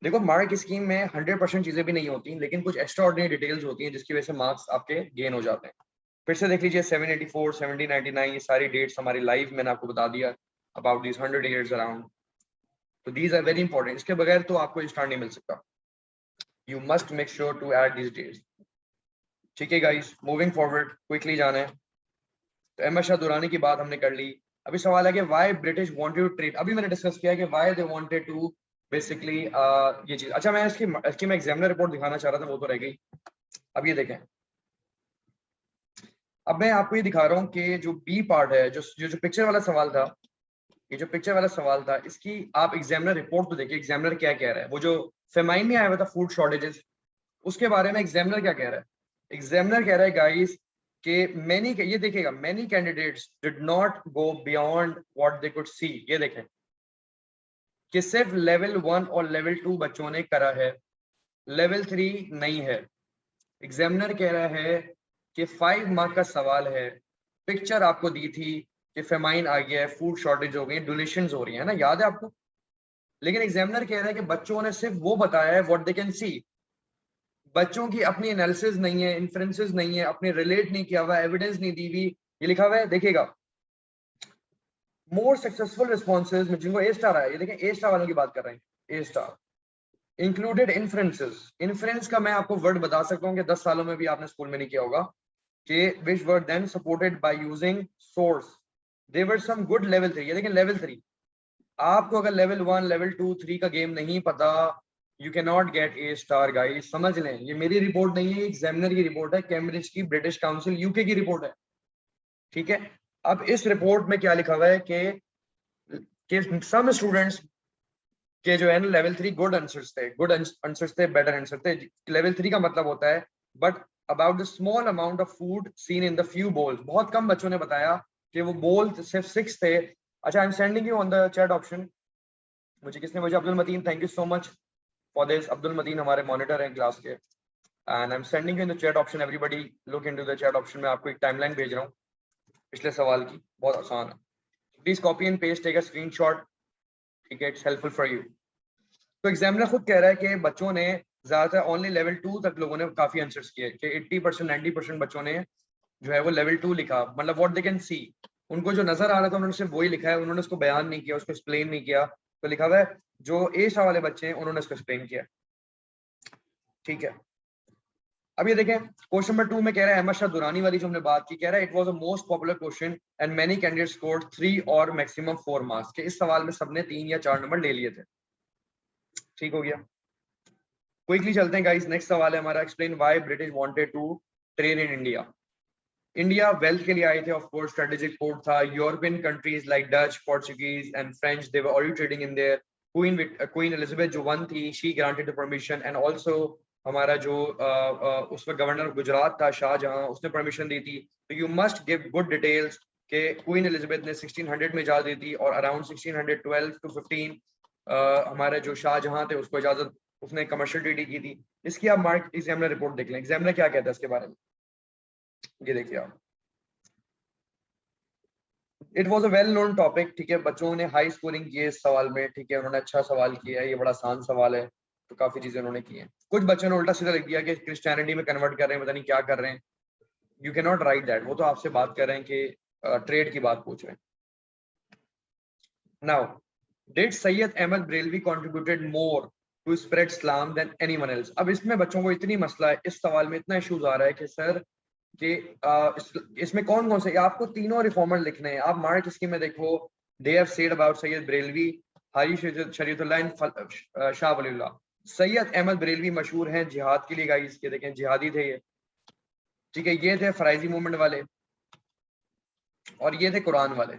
देखो, मार्क स्कीम में 100% चीजें भी नहीं होती, लेकिन कुछ एक्स्ट्रा ऑर्डिनरी डिटेल्स होती हैं जिसकी वजह से मार्क्स आपके गेन हो जाते हैं। फिर से देख लीजिए 784, 1799, ये सारी डेट्स हमारी लाइव मैंने आपको बता दिया अबाउट दीज 100 ईयर्स अराउंड। तो दीज आर वेरी इंपॉर्टेंट, इसके बगैर तो आपको स्टार नहीं मिल सकता। You must make sure to add these dates. ठीक है गाइस, मूविंग फॉरवर्ड, क्विकली जाना है। तो अहमद शाह दुरानी की बात हमने कर ली। अभी सवाल है कि why British wanted to treat, अभी मैंने डिस्कस किया कि why they wanted to basically ये चीज। अच्छा, मैं इसकी मैं एग्जामिनर रिपोर्ट दिखाना चाह रहा था, वो तो रह गई। अब ये देखें, अब मैं आपको ये दिखा रहा हूँ कि जो बी पार्ट है, जो पिक्चर वाला सवाल था, ये जो पिक्चर वाला सवाल था, इसकी आप एग्जामिनर रिपोर्ट तो देखिए, एग्जामिनर क्या कह रहा है। वो जो फेमाइन नहीं आया हुआ था, फूड शॉर्टेजेस, उसके बारे में एग्जामिनर क्या कह रहा है। एग्जामिनर कह रहा है गाइस कि मैनी, ये देखिएगा, many candidates did not go beyond what they could see. ये देखें कि सिर्फ लेवल 1 और लेवल 2 बच्चों ने करा है, लेवल 3 नहीं है। एग्जामिनर कह रहा है कि 5 मार्क का सवाल है, पिक्चर आपको दी थी कि फेमाइन आ गया है, फूड शॉर्टेज हो गई, डोनेशंस हो रही है ना, याद है आपको। लेकिन एग्जामिनर कह रहा है कि बच्चों ने सिर्फ वो बताया है व्हाट दे कैन सी, बच्चों की अपनी एनालिसिस नहीं है, इन्फ्रेंसेस नहीं है, अपने रिलेट नहीं किया हुआ, एविडेंस नहीं दी हुई। ये लिखा हुआ है, देखिएगा, मोर सक्सेसफुल रिस्पॉन्सेज में जिनको ए स्टार आया, ये देखें, ए स्टार वालों की बात कर रहे हैं, ए स्टार इंक्लूडेड इन्फ्रेंसेस। इन्फ्रेंस का मैं आपको वर्ड बता सकता हूँ कि 10 सालों में भी आपने स्कूल में नहीं किया होगा, कि which were then supported by using source, they were some good level 3। ये देखें, लेवल 3, आपको अगर लेवल 1, लेवल 2, 3 का गेम नहीं पता, you can not gate A star guys, समझ लें। ये मेरी रिपोर्ट नहीं है, एग्जामिनर की रिपोर्ट है, कैम्ब्रिज की, ब्रिटिश काउंसिल यूके की रिपोर्ट है, ठीक है। अब इस रिपोर्ट में क्या लिखा हुआ है कि सम स्टूडेंट्स के जो है ना लेवल 3 गुड आंसर्स थे, गुड आंसर्स थे, बेटर आंसर थे। लेवल 3 का मतलब होता है but about the small amount of food seen in the few bowls, बहुत कम बच्चों ने बताया कि वो बोल सिर्फ 6 थे। अच्छा, I am sending you on the chat option, मुझे किसने, मुझे Abdul Mateen, thank you so much for this. Abdul Mateen हमारे मॉनिटर हैं क्लास के, and I am sending in the chat option, everybody look into the chat option में आपको एक टाइमलाइन भेज रहा हूँ पिछले सवाल की, बहुत आसान है। Please copy and paste, take a screenshot, ठीक है, इट्स हेल्पफुल फॉर यू। तो एग्जामिनर खुद कह रहा है कि बच्चों ने ज्यादातर ओनली लेवल 2 तक लोगों ने काफी आंसर्स किए, कि 80% 90% बच्चों ने जो है वो लेवल 2 लिखा, मतलब व्हाट दे कैन सी, उनको जो नजर आ रहा था उन्होंने सिर्फ वही लिखा है, उन्होंने उसको बयान नहीं किया, उसको एक्सप्लेन नहीं किया। तो लिखा हुआ है जो ए स्टार वाले बच्चे हैं उन्होंने इसको एक्सप्लेन किया, ठीक है। अब ये देखें, क्वेश्चन नंबर 2 में कह रहा है, अहमद शाह दुरानी वाली जो हमने बात की, कह रहा है it was a most popular question and many candidates scored 3 और मैक्सिमम 4 मार्क्स, के इस सवाल में सबने 3 या 4 नंबर ले लिए थे, ठीक हो गया। क्विकली चलते हैं गाइस, नेक्स्ट सवाल है हमारा, explain why British wanted to trade in India. India wealth के लिए आए थे, ऑफ कोर्स स्ट्रेटेजिक पोर्ट था, European countries like Dutch, Portuguese and French, they were already trading in there. Queen Elizabeth जो one थी, she granted the permission, and also हमारा जो उसमें गवर्नर गुजरात था शाहजहां, उसने परमिशन दी थी। तो you must give good details कि क्वीन एलिजाबेथ ने 1600 में इजाजत दी थी, और अराउंड 1612 टू 15 हमारे जो शाहजहां थे उसको इजाजत, उसने कमर्शियल ट्रीटी की थी। इसकी आप मार्क एग्जामिनर रिपोर्ट देख लें, एग्जामिनर क्या कहता है इसके बारे में, ये देखिए आप। It was a well known topic, ठीक है, बच्चों ने हाई स्कोरिंग की है इस सवाल में, ठीक है, उन्होंने अच्छा सवाल किया है, ये बड़ा आसान सवाल है। तो काफी चीजें उन्होंने की हैं। कुछ बच्चों ने उल्टा सीधा लिख दिया कि क्रिश्चियनिटी में कन्वर्ट कर रहे हैं, पता नहीं क्या कर रहे हैं। You can not right that. वो तो आपसे बात कर रहे हैं कि ट्रेड की बात पूछ रहे हैं। Now did Syed Ahmad Barelvi contributed more to spread Islam than anyone else. अब इसमें बच्चों को इतनी मसला है, इस सवाल में इतना इश्यूज आ रहा है कि सर कि इसमें कौन कौन से, आपको तीनों रिफॉर्मर लिखने हैं। आप मार्क स्कीम में देखो, they have said about Syed Barelvi, Haji Shariatullah and Shah Waliullah. Syed Ahmad Barelvi मशहूर हैं जिहाद के लिए गाइस, के देखें जिहादी थे ये, ठीक है। ये थे फराइजी मूवमेंट वाले, और ये थे कुरान वाले,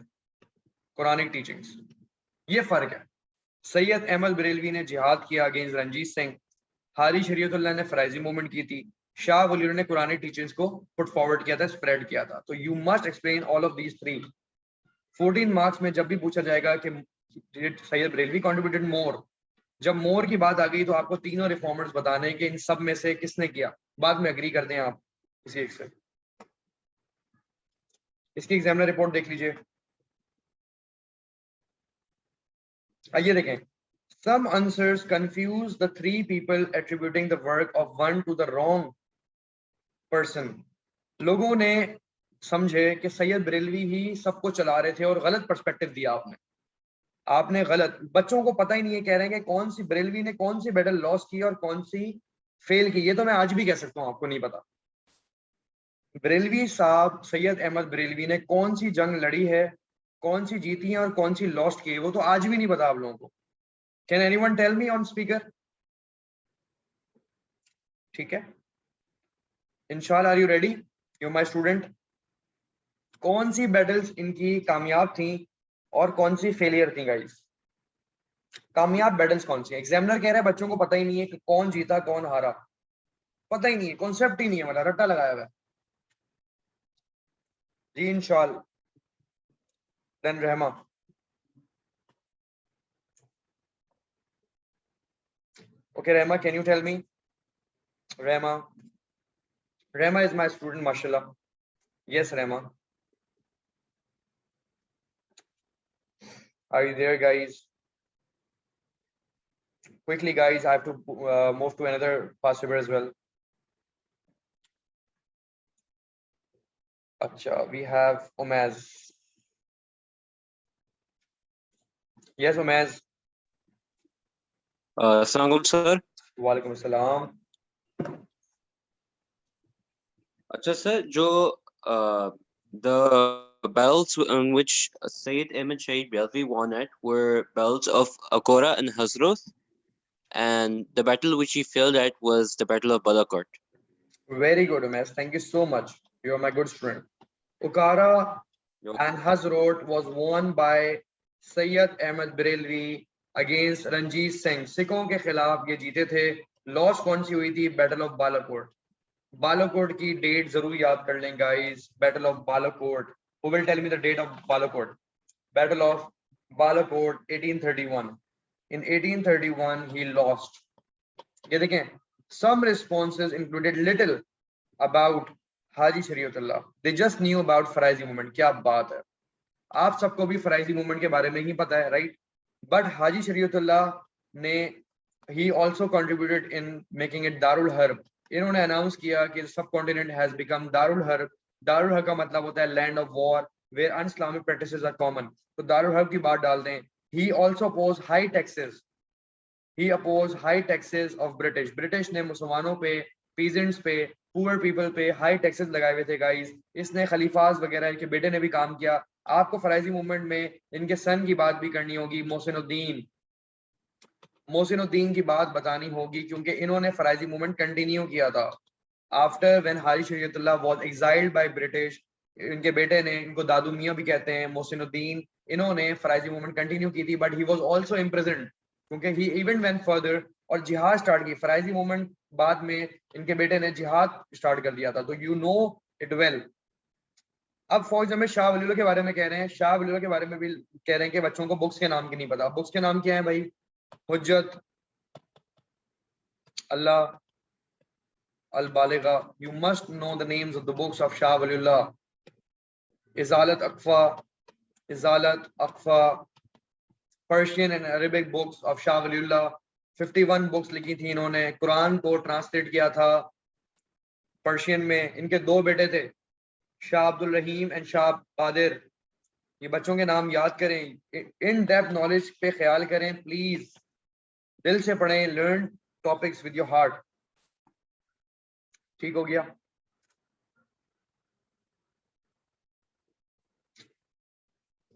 कुरानिक टीचिंग्स। ये फर्क है। सैयद अहमद बरेलवी ने जिहाद किया अगेंस्ट रंजीत सिंह, हारी शरीयतुल्लाह ने फराइजी मूवमेंट की थी, शाह वली ने कुरानिक टीचिंग्स को पुट फॉरवर्ड किया था, स्प्रेड किया था। तो you must explain all of these three. 14 marks में जब भी पूछा जाएगा कि सैयद बरेलवी कंट्रीब्यूटेड मोर, जब मोर की बात आ गई तो आपको तीनों रिफॉर्मर्स बताने कि इन सब में से किसने किया। बाद में एग्री कर दें आप किसी एक से। इसकी एग्जामिनर रिपोर्ट देख लीजिए। आइए देखें। Some answers confuse the three people attributing the work of one to the wrong person. लोगों ने समझे कि सैयद बरेलवी ही सबको चला रहे थे और गलत पर्सपेक्टिव दिया आपने। आपने गलत, बच्चों को पता ही नहीं है, कह रहे हैं कि कौन सी बरेलवी ने कौन सी बैटल लॉस की और कौन सी फेल की। ये तो मैं आज भी कह सकता हूँ, आपको नहीं पता। बरेलवी साहब, सैयद अहमद बरेलवी ने कौन सी जंग लड़ी है, कौन सी जीती है और कौन सी लॉस्ट की है, वो तो आज भी नहीं पता आप लोगों को। Can anyone tell me on speaker? ठीक है, इंशाल्लाह। Are you ready? You my student. कौन सी बैटल्स इनकी कामयाब थी और कौन सी फेलियर थी गाइस? कामयाब बैटल्स कौन सी? एग्जामिनर कह रहा है बच्चों को पता ही नहीं है कि कौन जीता कौन हारा, पता ही नहीं है, कॉन्सेप्ट ही नहीं है, मतलब रट्टा लगाया हुआ है जी। इंशाल्लाह। Then Rahma. Okay Rahma, can you tell me? Rahma, Rahma is my student माशाल्लाह। Yes Rahma, are you there guys? Quickly guys, I have to move to another past paper as well. Acha, we have Umaz. Yes Umaz. Assalamu alaikum sir. वालेकुम अस्सलाम। अच्छा sir, the battles in which Sayyid Ahmed Shahid Belvi won at were battles of Akora and Hazroth, and the battle which he failed at was the Battle of Balakot. Very good Umaz, thank you so much, you are my good student. Ukara and Hazrot was won by Sayyid Ahmed Barelvi against Ranjit Singh. सिखों के खिलाफ ये जीते थे। Loss कौन सी हुई थी? Battle of Balakot. Balakot की डेट जरूर याद कर लें guys. Battle of Balakot, who will tell me the date of Balakot? Battle of Balakot 1831. In 1831 he lost. ये देखें, some responses included little about Haji Shariatullah, they just knew about Faraizi movement. क्या बात है, आप सबको भी फराइजी मूवमेंट के बारे में ही पता है, राइट? बट हाजी शरीयतुल्लाह ने he also contributed in making it दारुल हर्ब। इन्होंने अनाउंस किया कि सब कॉन्टिनेंट हैज बिकम दारुल हर्ब। दारुल हर्ब का मतलब होता है land of war where unislamic practices are common. तो दारुल हर्ब की बात डाल दें। he also opposed high taxes, he opposed high taxes of British। British ने मुसलमानों पे, पीजेंट्स पे, पुअर पीपल पे हाई टैक्सेस लगाए हुए थे गाइस। इसने खलीफाज वगैरह, इनके बेटे ने भी काम किया। आपको फराइजी मूवमेंट में इनके सन की बात भी करनी होगी, मोहसिनुद्दीन की बात बतानी होगी, क्योंकि इन्होंने फराइजी मूवमेंट कंटिन्यू किया था after when Haji Shariatullah was exiled by British. इनके बेटे ने, इनको दादू मियां भी कहते हैं, मोहसिनुद्दीन, इन्होंने फराइजी मूवमेंट कंटिन्यू की थी, but he was also imprisoned क्योंकि ही इवन वेंट फर्दर और जिहाद स्टार्ट की। फराइजी मूवमेंट बाद में इनके बेटे ने जिहाद स्टार्ट कर दिया था, तो यू नो इट वेल। अब फॉर एग्जाम्पल शाह वलीउल्लाह के बारे में कह रहे हैं, शाह वलीउल्लाह के बारे में भी कह रहे हैं कि बच्चों को बुक्स के नाम की नहीं पता। बुक्स के नाम क्या है भाई? Hujjat, Allah, al Baligha. You must know the names of the books of Shah Waliullah. Izalat Akfa, Izalat Akfa, Persian and Arabic books of Shah Waliullah, 51 books लिखी थी इन्होंने, कुरान को ट्रांसलेट किया था पर्शियन में। इनके 2 बेटे थे, शाह अब्दुल रहीम एंड शाह कादिर। ये बच्चों के नाम याद करें, इन डेप्थ नॉलेज पे ख्याल करें प्लीज, दिल से पढ़ें, learn topics with your heart. ठीक हो गया?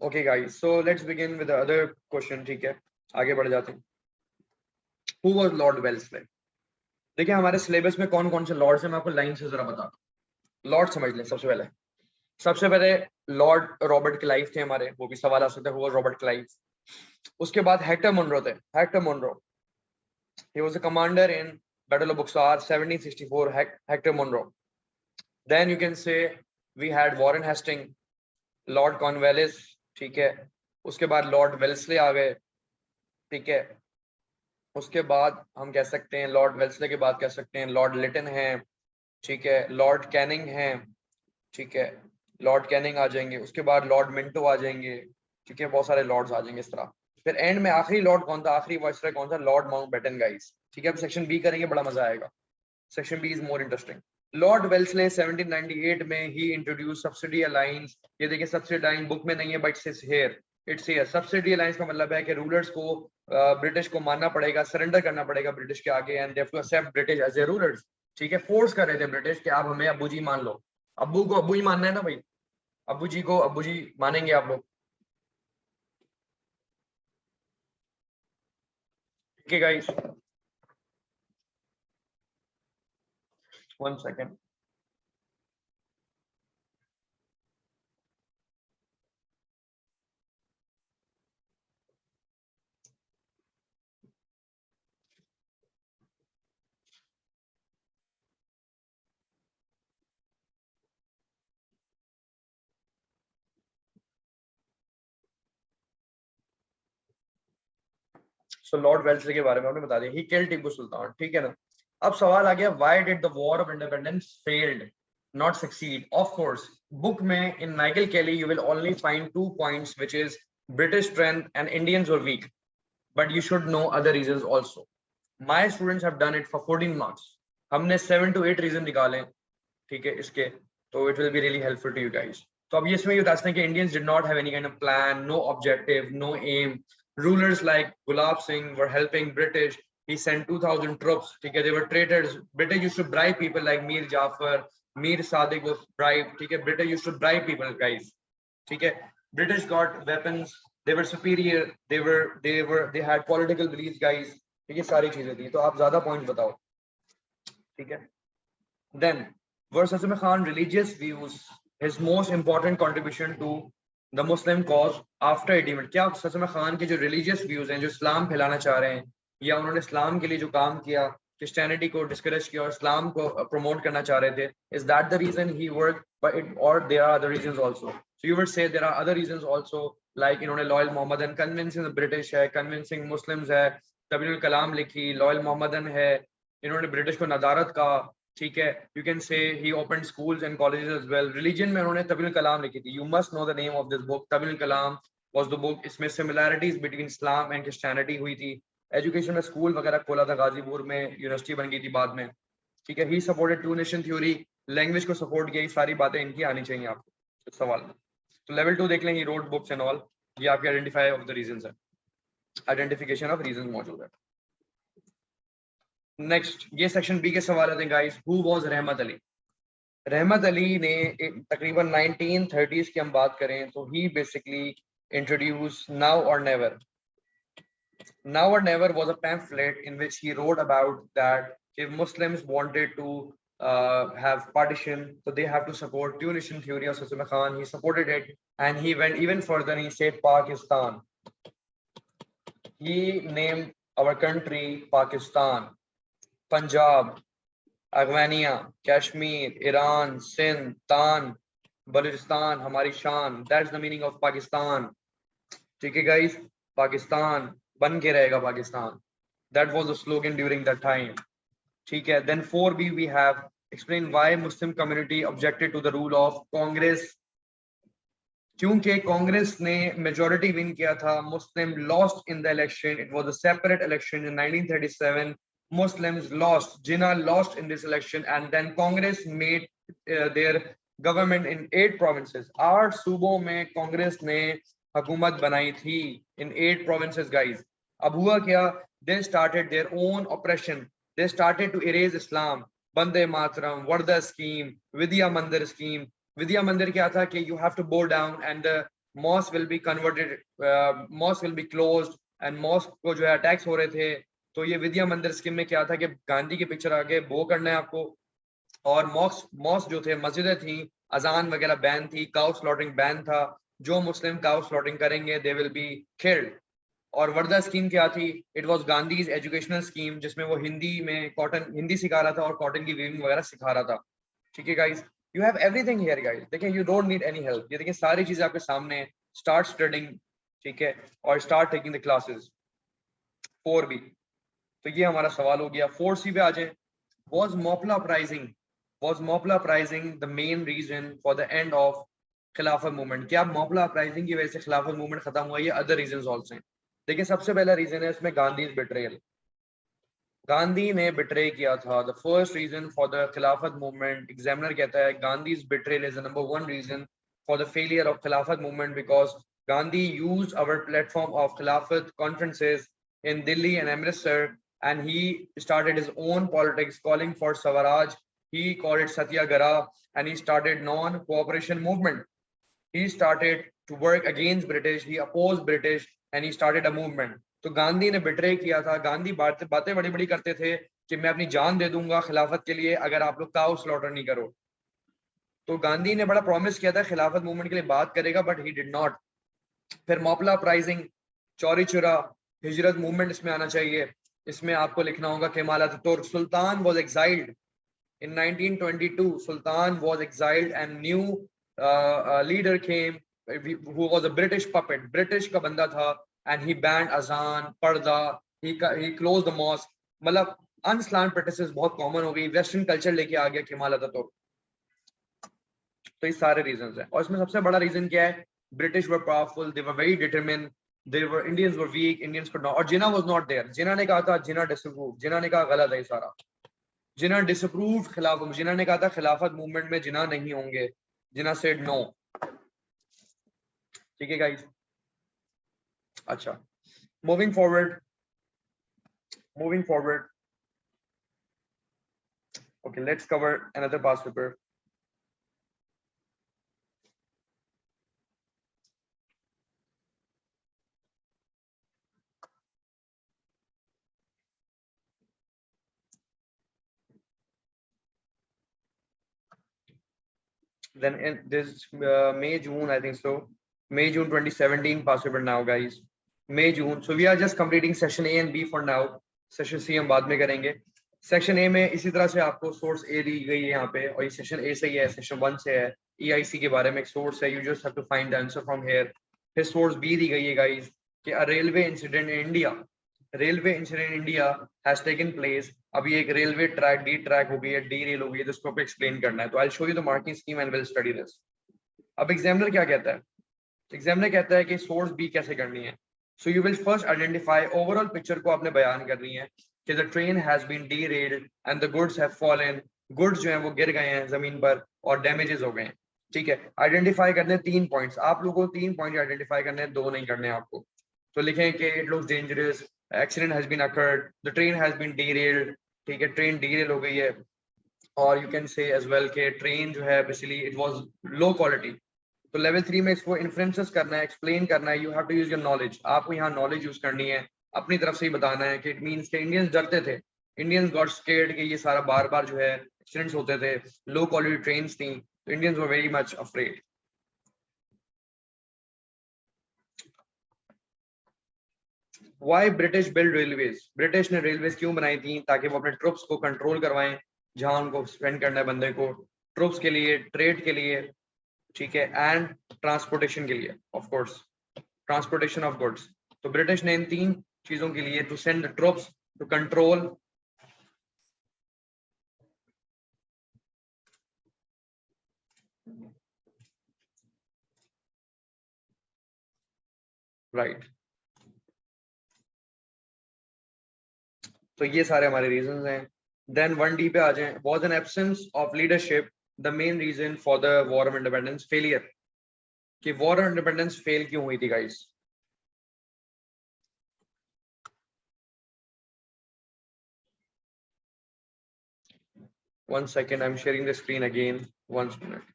Okay guys, so let's begin with other question. ठीक है, आगे बढ़ जाते हैं। Who was Lord Wellesley? देखिए हमारे सिलेबस में कौन कौन से लॉर्ड्स हैं, मैं आपको लाइन से जरा बताता हूँ। लॉर्ड समझ लें सबसे पहले। सबसे पहले लॉर्ड रॉबर्ट क्लाइव थे हमारे, वो भी सवाल आ सकता है, हुआ रॉबर्ट क्लाइव। उसके बाद हेक्टर मुनरो थे, Hector Munro, he was a commander in battle of Buxar 1764, Hector Munro. Then you can say we had Warren Hastings, Lord Cornwallis, ठीक है। उसके बाद लॉर्ड वेल्सले आ गए, ठीक है। उसके बाद हम कह सकते हैं, लॉर्ड वेल्सले के बाद कह सकते हैं लॉर्ड लिटन है, ठीक है। लॉर्ड कैनिंग है, ठीक है, लॉर्ड कैनिंग आ जाएंगे। उसके बाद लॉर्ड मिंटो आ जाएंगे, ठीक है। बहुत सारे लॉर्ड्स आ जाएंगे इस तरह। फिर एंड में आखिरी लॉर्ड कौन था, आखिरी वाइसरॉय कौन था, लॉर्ड माउंटबेटन गाइस, ठीक है। अब सेक्शन बी करेंगे, बड़ा मजा आएगा। Section B is more interesting. Lord Wellesley 1798 में ही इंट्रोड्यूस सब्सिडी अलायंस। ये देखिए सब्सिडी अलायंस बुक में नहीं है but it's here, it's here. Subsidy alliance का मतलब है कि रूलर्स को ब्रिटिश को मानना पड़ेगा, सरेंडर करना पड़ेगा ब्रिटिश के आगे, and they have to accept British as a rulers, ठीक है। फोर्स कर रहे थे ब्रिटिश कि आप हमें अब्बू जी मान लो। अब्बू को अब्बू ही मानना है ना भाई, अब्बू जी को अब्बू जी मानेंगे आप लोग, ठीक है गाइस। 1 second. सो लॉर्ड वेल्सले के बारे में आपने बता दिया, ही किल्ड टीपू सुल्तान, ठीक है ना। अब सवाल आ गया, why did the war of independence failed not succeed? Of course book में in Nigel Kelly you will only find 2 points which is British strength and Indians were weak, but you should know other reasons also. My students have done it for 14 marks. हमने 7 to 8 reason निकाले, ठीक है इसके, तो it will be really helpful to you guys. तो अब इसमें ये बताते हैं कि Indians did not have any kind of plan, no objective, no aim. Rulers like Gulab Singh were helping British. He sent 2,000 troops. ठीक है, they were traitors. British used to bribe people like Mir Jafar, Mir Sadiq was bribed. ठीक है, British used to bribe people, guys. ठीक है, British got weapons. They were superior. They had political beliefs, guys. ठीक है, सारी चीजें थी। तो आप ज्यादा पॉइंट बताओ, ठीक है। Then, were Sasim Khan religious views his most important contribution to the Muslim cause after 18? क्या ससम खान के जो रिलीजियस व्यूज हैं, जो इस्लाम फैलाना चाह रहे हैं, या उन्होंने इस्लाम के लिए जो काम किया, क्रिश्चियनिटी को डिस्करेज किया और इस्लाम को प्रमोट करना चाह रहे थे, is that the reason he work but it, or there are other reasons also? So you would say there are other reasons also, like इन्होंने loyal Mohammedan, convincing the British है, convincing Muslims है, तबील कलाम लिखी, loyal Mohammedan है, इन्होंने British को नदारत का, ठीक है। You can say he open schools and colleges as well. Religion में उन्होंने तबील कलाम लिखी थी, you must know the name of this book, Tabyin Kalam was the book. इसमें similarities between Islam and Christianity हुई थी। एजुकेशन में स्कूल वगैरह खोला था, गाजीपुर में यूनिवर्सिटी बन गई थी बाद में, ठीक है। He supported two nation theory, language को सपोर्ट किया। सारी बातें इनकी आनी चाहिए आपको सवाल में। तो लेवल 2 देख लें, ही रोड बुक्स एंड ऑल, ये आपके आइडेंटिफाई ऑफ द रीजंस है, आइडेंटिफिकेशन ऑफ रीजंस मौजूद है। नेक्स्ट, ये सेक्शन बी के सवाल आते हैं गाइस। हु वाज रहमत अली? रहमत अली ने तकरीबन 1930s की हम बात करें तो ही बेसिकली इंट्रोड्यूस नाउ और never. Now or Never was a pamphlet in which he wrote about that if Muslims wanted to have partition, so they have to support two nation theory of Sasim Khan. He supported it, and he went even further. He said Pakistan. He named our country Pakistan, Punjab, Afghania, Kashmir, Iran, Sindh, Tan, Balochistan, हमारी शान. That's the meaning of Pakistan. ठीक है guys, Pakistan बन के रहेगा Pakistan. That was the slogan during that time. ठीक है. Then 4B we have explain why Muslim community objected to the rule of Congress. क्योंकि कांग्रेस ने मेजोरिटी विन किया था, Muslim lost in the election, it was a separate election in 1937, Muslims lost, Jinnah lost in this election, and then Congress made their government in 8 provinces. 8 सूबों में कांग्रेस ने हुकूमत बनाई थी in 8 provinces, guys. अब हुआ क्या? They started their own oppression. They started to erase Islam. Bande Mataram, Varda scheme, Vidya Mandir scheme. Vidya Mandir क्या था कि you have to bow down and the mosque will be converted, mosque will be closed, and mosque को जो है attacks हो रहे थे. तो ये विद्या मंदिर स्कीम में क्या था कि गांधी की पिक्चर आगे बो करना है आपको, और मॉस्क जो थे, मस्जिदें थी, अजान वगैरह बैन थी, काउ स्लॉटिंग बैन था, जो मुस्लिम काउ स्लॉटिंग करेंगे दे विल बी किल्ड. और वर्दा स्कीम क्या थी? It was Gandhi's educational scheme, जिसमें वो हिंदी में कॉटन हिंदी सिखा रहा था और कॉटन की वीविंग वगैरह सिखा रहा था. ठीक है guys, you have everything here guys. देखिए, you don't need any help. ये देखिए सारी चीजें आपके सामने है. स्टार्ट स्टडिंग, ठीक है, और start taking the classes. 4B. तो ये हमारा सवाल हो गया. 4C पे आ जाए. Was Mopla uprising the main reason for the end of खिलाफत मूवमेंट? क्या मोपला अपराइजिंग की वजह से खिलाफत मूवमेंट खत्म हुआ? ये अदर रीजंस आल्सो हैं. देखिए, सबसे पहला रीजन है इसमें गांधी बिट्रेयल. गांधी ने बिट्रे किया था. The first reason for the Khilafat movement, examiner कहता है Gandhi betrayal is the number 1 reason for the failure of Khilafat movement, because Gandhi used our platform of Khilafat conferences in Delhi and Amritsar, and he started his own politics calling for Swaraj. He called it Satyagraha, and he started non-cooperation movement. He started to work against British. He opposed British, and he started a movement. तो गांधी ने betray किया था. गांधी बातें बड़ी बड़ी करते थे कि मैं अपनी जान दे दूंगा खिलाफत के लिए अगर आप लोग काउ स्लॉटर नहीं करो. तो गांधी ने बड़ा प्रॉमिस किया था खिलाफत मूवमेंट के लिए बात करेगा, बट ही डिड नॉट. फिर मोपला अपराइजिंग, चौरी चौरा, हिजरत मूवमेंट इसमें आना चाहिए. इसमें आपको लिखना होगा कि माला तुर्क सुल्तान was exiled in 1922. Sultan was exiled and new leader came who was a British puppet. British का बंदा था, and he banned azan, पर्दा, he closed the mosque. मतलब unslant practices बहुत कॉमन हो गई. वेस्टर्न कल्चर लेके आ गया केमाल अतातुर्क. तो ये सारे रीजंस हैं. और इसमें सबसे बड़ा रीजन क्या है? British were powerful, they were very determined, Indians were weak, Indians could not. और Jinnah was not there. Jinnah ने कहा था, Jinnah disapproved. Jinnah ने कहा गलत है ये सारा. जिन्ना डिसअप्रूव्ड खिलाफत. जिन्ना ने कहा था खिलाफत मूवमेंट में जिन्ना नहीं होंगे. जिन्ना सेड नो. ठीक है गाइस. अच्छा, moving forward. Okay, let's cover another past paper. Then in this May June, I think so, May June 2017 past paper now guys. May June. So we are just completing section A and B for now. Section C हम बाद में करेंगे. Section A में इसी तरह से आपको source A दी गई है यहाँ पे, और ये सेक्शन A से ही है, सेक्शन 1 से है. EIC के बारे में एक सोर्स है, you just have to find the answer from here. फिर सोर्स B दी गई है गाइस कि a railway incident in India. Railway incident in India has taken place. अभी एक रेलवे ट्रैक डी ट्रैक हो गई है, डी रेल हो गई है, तो इसको एक्सप्लेन करना है. तो आई show you the marking scheme and will study this. अब एग्जामिनर क्या कहता है? एग्जामिनर कहता है कि सोर्स बी कैसे करनी है. So you will first identify, overall picture को आपने बयान करनी है कि the train has been derailed and the goods have fallen. Goods जो हैं वो गिर गए हैं जमीन पर और डैमेजेस हो गए हैं. ठीक है, आइडेंटिफाई करने 3 पॉइंट्स. आप लोगों को 3 पॉइंट आइडेंटिफाई करने हैं, 2 नहीं करने हैं आपको. तो लिखें कि it looks dangerous, accident has been occurred, the train has been derailed. ठीक है, ट्रेन डीरेल हो गई है. और you can say as well के ट्रेन जो है basically it was low quality. तो लेवल 3 में इसको इन्फ्लुएंसेस करना है, एक्सप्लेन करना है. You have to use your knowledge. आपको यहाँ नॉलेज यूज करनी है, अपनी तरफ से ही बताना है कि इट मींस के इंडियंस डरते थे. इंडियंस गॉट स्केर्ड कि ये सारा बार बार जो है एक्सीडेंट्स होते थे, लो क्वालिटी ट्रेन्स थी, तो Indians were very much afraid. Why British build railways? British ने रेलवेज क्यों बनाई थी? ताकि वो अपने ट्रुप्स को कंट्रोल करवाएं जहां उनको स्पेंड करना है बंदे को. ट्रुप्स के लिए, ट्रेड के लिए, ठीक है, एंड ट्रांसपोर्टेशन के लिए, of course transportation of goods. तो ब्रिटिश ने इन 3 चीजों के लिए, to send the troops, to control right. तो ये सारे हमारे रीजंस हैं। देन 1D पे आ जाएं। Was an absence of leadership the main reason for the war of independence failure? कि वॉर ऑफ इंडिपेंडेंस फेल क्यों हुई थी guys? One second, I'm sharing the screen again. 1 minute.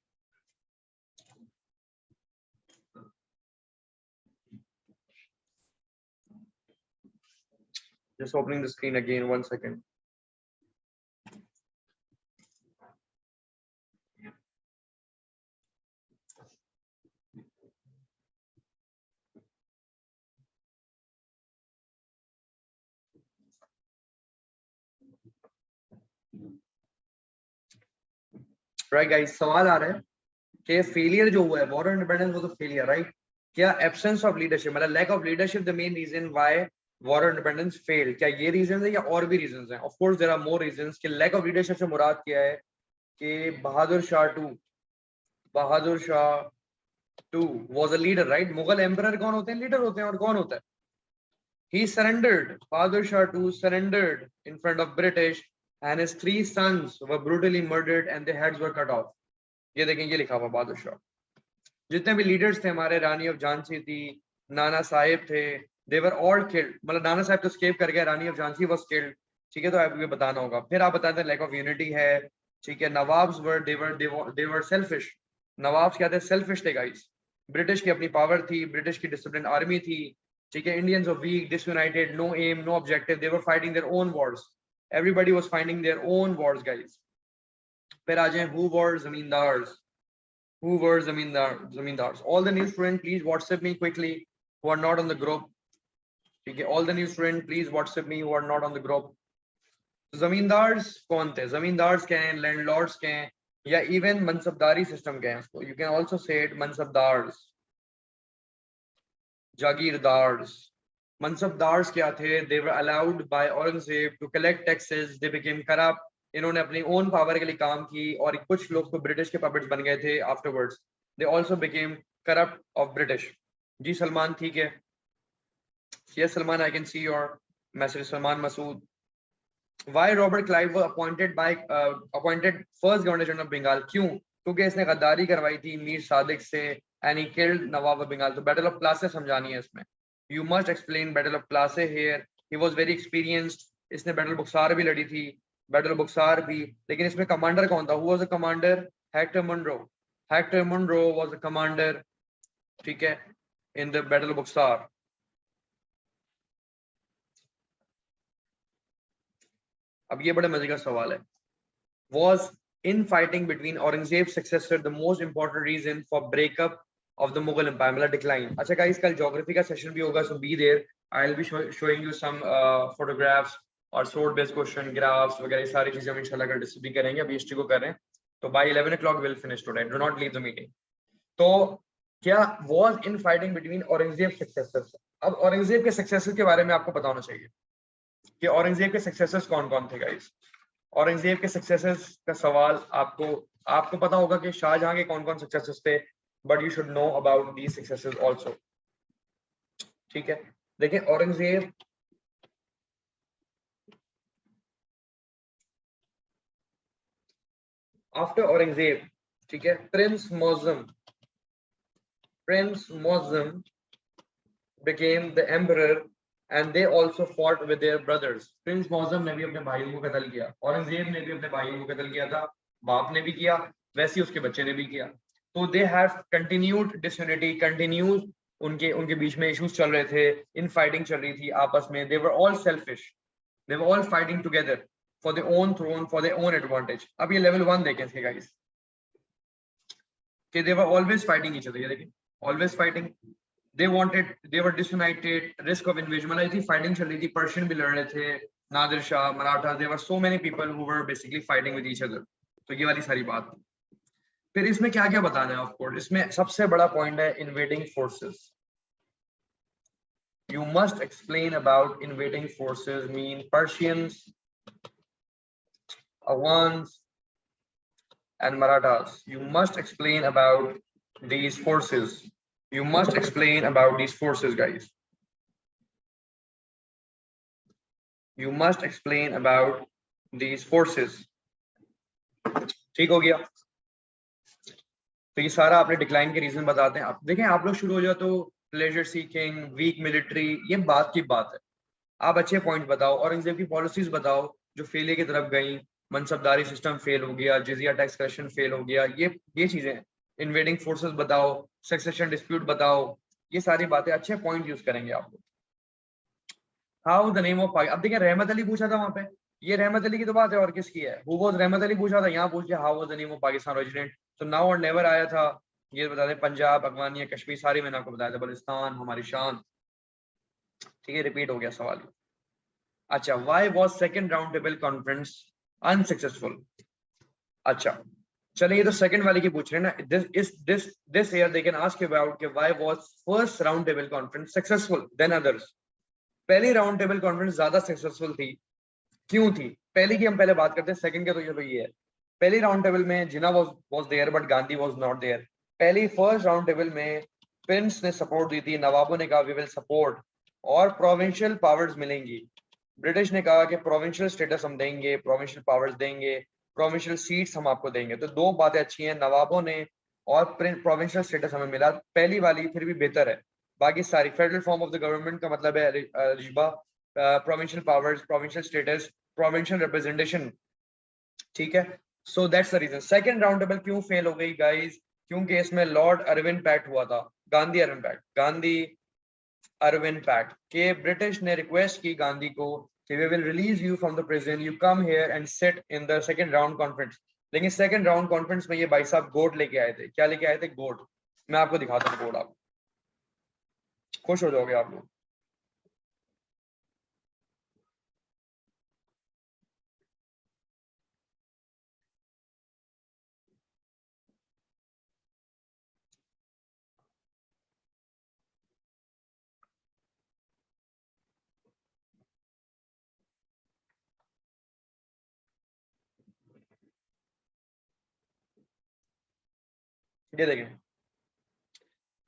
Just opening the screen again. 1 second. Right guys, सवाल आ रहा है कि failure जो हुआ है, war of independence was a failure, right? क्या एब्सेंस ऑफ लीडरशिप, मतलब lack of leadership the main reason why war of independence fail? क्या ये रीजन है या और भी रीजंस हैं? Of course there are more reasons. कि लैक ऑफ लीडरशिप से मुराद क्या है? कि Bahadur Shah two was a leader, right? Mughal emperor कौन होते हैं? लीडर होते हैं। और कौन होता है? He surrendered. Bahadur Shah II surrendered in front of British, and his 3 sons were brutally murdered and their heads were cut off. ये देखें, ये लिखा हुआ बहादुर शाह। जितने भी लीडर्स थे हमारे, रानी ऑफ झांसी थी, नाना साहेब थे, they were all killed। मतलब नाना साहेब तो escape कर गए, रानी ऑफ झांसी was killed। ठीक है, तो आपको ये बताना होगा। फिर आप बताते हैं लैक ऑफ यूनिटी है। ठीक है, nawabs were they were selfish। Nawabs क्या थे? सेल्फिश थे गाइस। ब्रिटिश की अपनी पावर थी, ब्रिटिश की डिसिप्लिन आर्मी थी। ठीक है, Indians were weak, disunited, no aim, no objective, they were fighting their own wars. Everybody was fighting their own wars guys. फिर आ जाए who were zamindars. Who were zamindars? All the new students, please WhatsApp me quickly who are not on the group. ठीक है, all the new students, please WhatsApp me who are not on the group. Zamindars कौन थे? जमींदार्स क्या हैं? Landlords क्या हैं? या even मनसबदारी system क्या है उसको? You can also say it mansabdars, jagirdars. Mansabdars क्या थे? They were allowed by Aurangzeb to collect taxes, they became corrupt. इन्होंने अपनी ओन पावर के लिए काम की और कुछ लोग तो ब्रिटिश के पपेट्स बन गए थे afterwards. They also became corrupt of British. जी सलमान, ठीक है? Yes Salman, I can see your message. Salman Masood. Why Robert Clive was appointed first governor general of Bengal? क्यों? क्योंकि इसने गद्दारी करवाई थी मीर सादिक से, and he killed nawab of Bengal। तो बैटल ऑफ प्लासे समझानी है इसमें। You must explain battle of Plassey here. He was very experienced। इसने बैटल बुक्सार भी लड़ी थी, बैटल बुक्सार भी। लेकिन इसमें कमांडर कौन था? Who was the commander? Hector Munro। Hector Munro was the commander, ठीक है, in the battle of बुक्सार। अब ये बड़े मजे का सवाल है। Was infighting between Aurangzeb's successor the most important reason for breakup of the Mughal Empire, मतलब decline? अच्छा guys, कल ज्योग्राफी का सेशन भी होगा, so be there। I'll be showing you some photographs और sword based question, graphs वगैरह सारी चीजें हम इंशाल्लाह कल डिस्कस भी करेंगे। अभी हिस्ट्री को कर रहे हैं, तो by 11 o'clock we'll finish today। Do not leave the meeting। तो क्या was infighting between Aurangzeb's successors? अब औरंगजेब के सक्सेसर के बारे में आपको पता होना चाहिए कि औरंगजेब के सक्सेसर्स कौन कौन थे गाइस। औरंगजेब के सक्सेसर्स का सवाल आपको पता होगा कि शाहजहां के कौन कौन सक्सेसर्स थे, but you should know about these successors also. ठीक है, देखिए औरंगजेब आफ्टर औरंगजेब, ठीक है, prince Muazzam became the emperor and they also fought with their brothers। Prince Muazzam ने भी अपने भाइयों को कत्ल किया, औरंगजेब ने भी अपने भाइयों को कत्ल किया था। बाप ने भी किया, वैसे ही उसके बच्चे ने भी किया। तो they have continued disunity, continued उनके बीच में इश्यूज चल रहे थे, इन फाइटिंग चल रही थी आपस में। They were all selfish, they were all fighting together for their own throne, for their own advantage. अब ये लेवल 1 देखें इसके गाइस, कि they were always fighting each other. ये देखिए, always fighting. they were disunited, risk of invasion, मतलब इतनी fighting चल रही थी। पर्शियन भी लड़ रहे थे, Nadir Shah, Maratha, there were so many people who were basically fighting with each other। तो ये वाली सारी बात। फिर इसमें क्या क्या बताना है? ऑफ कोर्स इसमें सबसे बड़ा पॉइंट है invading forces. you must explain about invading forces, mean Persians, Awans and Marathas। you must explain about these forces। You must explain about these forces, guys. You must explain about these forces. ठीक हो गया? तो ये सारा आपने decline के reason बताते हैं. आप देखें, आप लोग शुरू हो जाओ तो प्लेजर सीकिंग, वीक मिलिट्री, ये बात की बात है. आप अच्छे पॉइंट बताओ, औरंगजेब की पॉलिसीज बताओ जो फेलियर की तरफ गई. मनसबदारी सिस्टम फेल हो गया, जिजिया टैक्स कलेक्शन फेल हो गया, ये चीजें. इन्वेडिंग फोर्सेस बताओ, सक्सेशन डिस्प्यूट बताओ, ये सारी बातें, अच्छे पॉइंट यूज करेंगे आप लोग. How the name of Pakistan. अब देखिए, रहमत अली पूछा था वहां पे, ये रहमत अली की तो बात है, और किसकी है? हु वाज रहमत अली पूछा था, यहाँ पूछ लिया how was the name of Pakistan originate. तो नाउ और नेवर आया था, ये बता दें. पंजाब, अफगानिया, कश्मीर, सारी मैंने आपको बताया था. बलिस्तान हमारी शान. ठीक है, रिपीट हो गया सवाल. अच्छा, why was second round table conference unsuccessful? अच्छा, चलिए, ये तो सेकंड वाले की पूछ रहे हैं ना. This year they can ask about कि why was first round table conference successful then others. पहली राउंड टेबल कॉन्फ्रेंस ज्यादा सक्सेसफुल थी, क्यों थी? पहली की हम पहले बात करते हैं, सेकंड के तो ये है. पहली राउंड टेबल में Jinnah was there but Gandhi was not there. पहली फर्स्ट राउंड टेबल में प्रिंस ने सपोर्ट दी थी, नवाबों ने कहा वी विल सपोर्ट, और प्रोविंशियल पावर्स मिलेंगी. ब्रिटिश ने कहा कि प्रोविंशियल स्टेटस हम देंगे, प्रोविंशियल पावर्स देंगे, प्रोविंशियल सीट्स हम आपको देंगे. तो दो बातें अच्छी हैं, नवाबों ने और प्रोविंशियल स्टेटस हमें मिला. पहली वाली फिर भी बेहतर है. बाकी सारी federal form of the government का मतलब है रिजबा, provincial powers, provincial status, provincial representation. ठीक है, so that's the reason. Second round table क्यों फेल हो गई गाइस? क्योंकि इसमें लॉर्ड अरविंद पैक्ट हुआ था. Gandhi Irwin pact, Gandhi Irwin pact के ब्रिटिश ने रिक्वेस्ट की गांधी को कि we will release you from the prison, you come here and sit in the second round conference. लेकिन सेकंड राउंड कॉन्फ्रेंस में ये भाई साहब गोट लेके आए थे. क्या लेके आए थे? गोट. मैं आपको दिखाता हूँ गोट, आप खुश हो जाओगे आप लोग. ये देखें,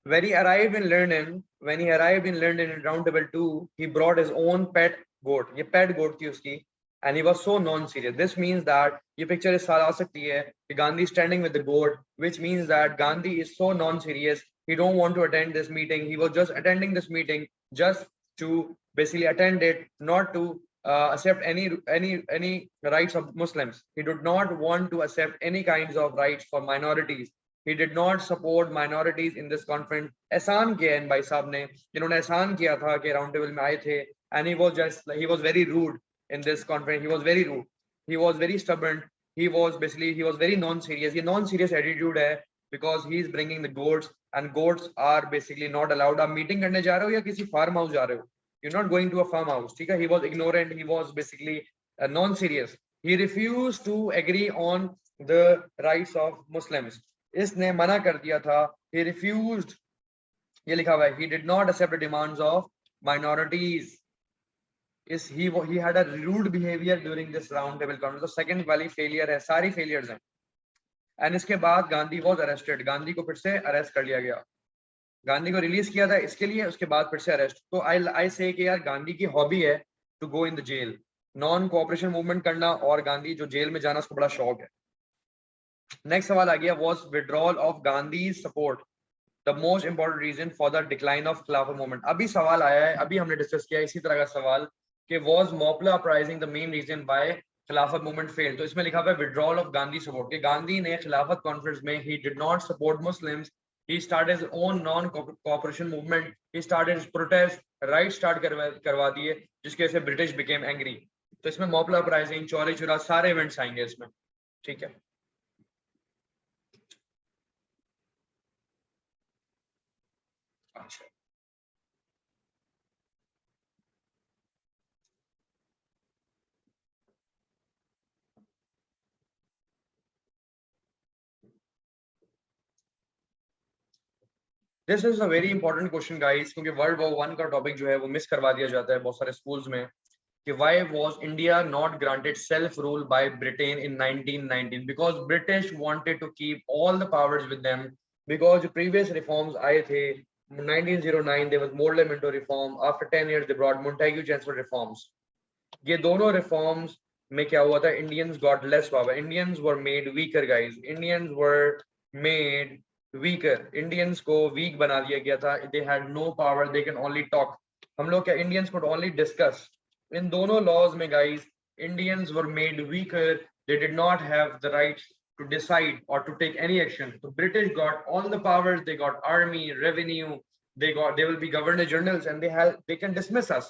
when he arrived in London in round table 2, he brought his own pet goat. ये pet goat थी उसकी, and he was so non-serious. This means that ये picture इस साल आ सकती है कि Gandhi standing with the goat, which means that Gandhi is so non-serious. He don't want to attend this meeting. He was just attending this meeting just to basically attend it, not to accept any rights of Muslims. He did not want to accept any kinds of rights for minorities. He did not support minorities in this conference. एहसान किया इन भाई साहब ने, जिन्होंने एहसान किया था कि राउंड टेबल में आए थे. And he was very rude in this conference. He was very rude. He was very stubborn. He was very non-serious. ये non-serious attitude है because he is bringing the goats, and goats are basically not allowed. आप meeting करने जा रहे हो या किसी farm house जा रहे हो? You're not going to a farm house. ठीक है? He was ignorant. He was basically non-serious. He refused to agree on the rights of Muslims. इसने मना कर दिया था. he refused, ये लिखा हुआ है, he did not accept the demands of minorities. he had a rude behavior during this round table conference. तो सेकंड वाली फेलियर है, सारी फेलियर्स हैं. एंड इसके बाद गांधी वाज अरेस्टेड. गांधी को फिर से अरेस्ट कर लिया गया. गांधी को रिलीज किया था इसके लिए, उसके बाद फिर से अरेस्ट. तो आई से कि यार गांधी की हॉबी है to go in the jail, non cooperation movement करना, और गांधी जो जेल में जाना उसको बड़ा शौक है. नेक्स्ट सवाल आ गया, was withdrawal of Gandhi's support the most important reason for the decline of खिलाफत movement? अभी सवाल आया है, अभी हमने डिस्कस किया इसी तरह का सवाल कि was Mopla uprising the main reason why खिलाफत movement failed? तो इसमें लिखा हुआ है withdrawal of Gandhi support, कि गांधी ने खिलाफत कॉन्फ्रेंस में he did not support Muslims, he started his own non cooperation movement, he started his protest, right start करवा दिए, जिसकी वजह से ब्रिटिश became angry. तो इसमें Mopla uprising, चौरी चौरा, सारे इवेंट्स आएंगे इसमें. ठीक है, अच्छा, this is a very important question guys, क्योंकि वर्ल्ड वॉर 1 का टॉपिक जो है वो मिस करवा दिया जाता है बहुत सारे स्कूल्स में, कि why was India not granted self rule by Britain in 1919? Because British wanted to keep all the powers with them, because previous reforms आए थे 1909 there was Morley Minto reform. After 10 years they brought Montagu Chancellor reforms. ये दोनों reforms में क्या हुआ था? Indians got less power. Indians were made weaker, guys. Indians were made weaker. Indians को weak बना दिया गया था. They had no power. They can only talk. हम लोग क्या? Indians could only discuss. इन दोनों laws में, guys, Indians were made weaker. They did not have the rights to decide or to take any action. So British got all the powers. They got army, revenue. They will be governor generals, and they can dismiss us.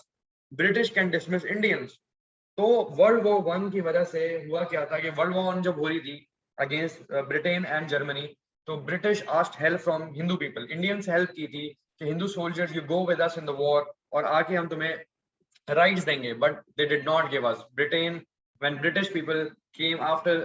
British can dismiss Indians. तो world war 1 की वजह से हुआ क्या था कि world war 1 जब हो रही थी अगेंस्ट ब्रिटेन एंड जर्मनी, तो British asked help from Hindu people. Indians help की थी कि Hindu soldiers you go with us in the war और आके हम तुम्हें राइट्स देंगे, but they did not give us. Britain, when British people came after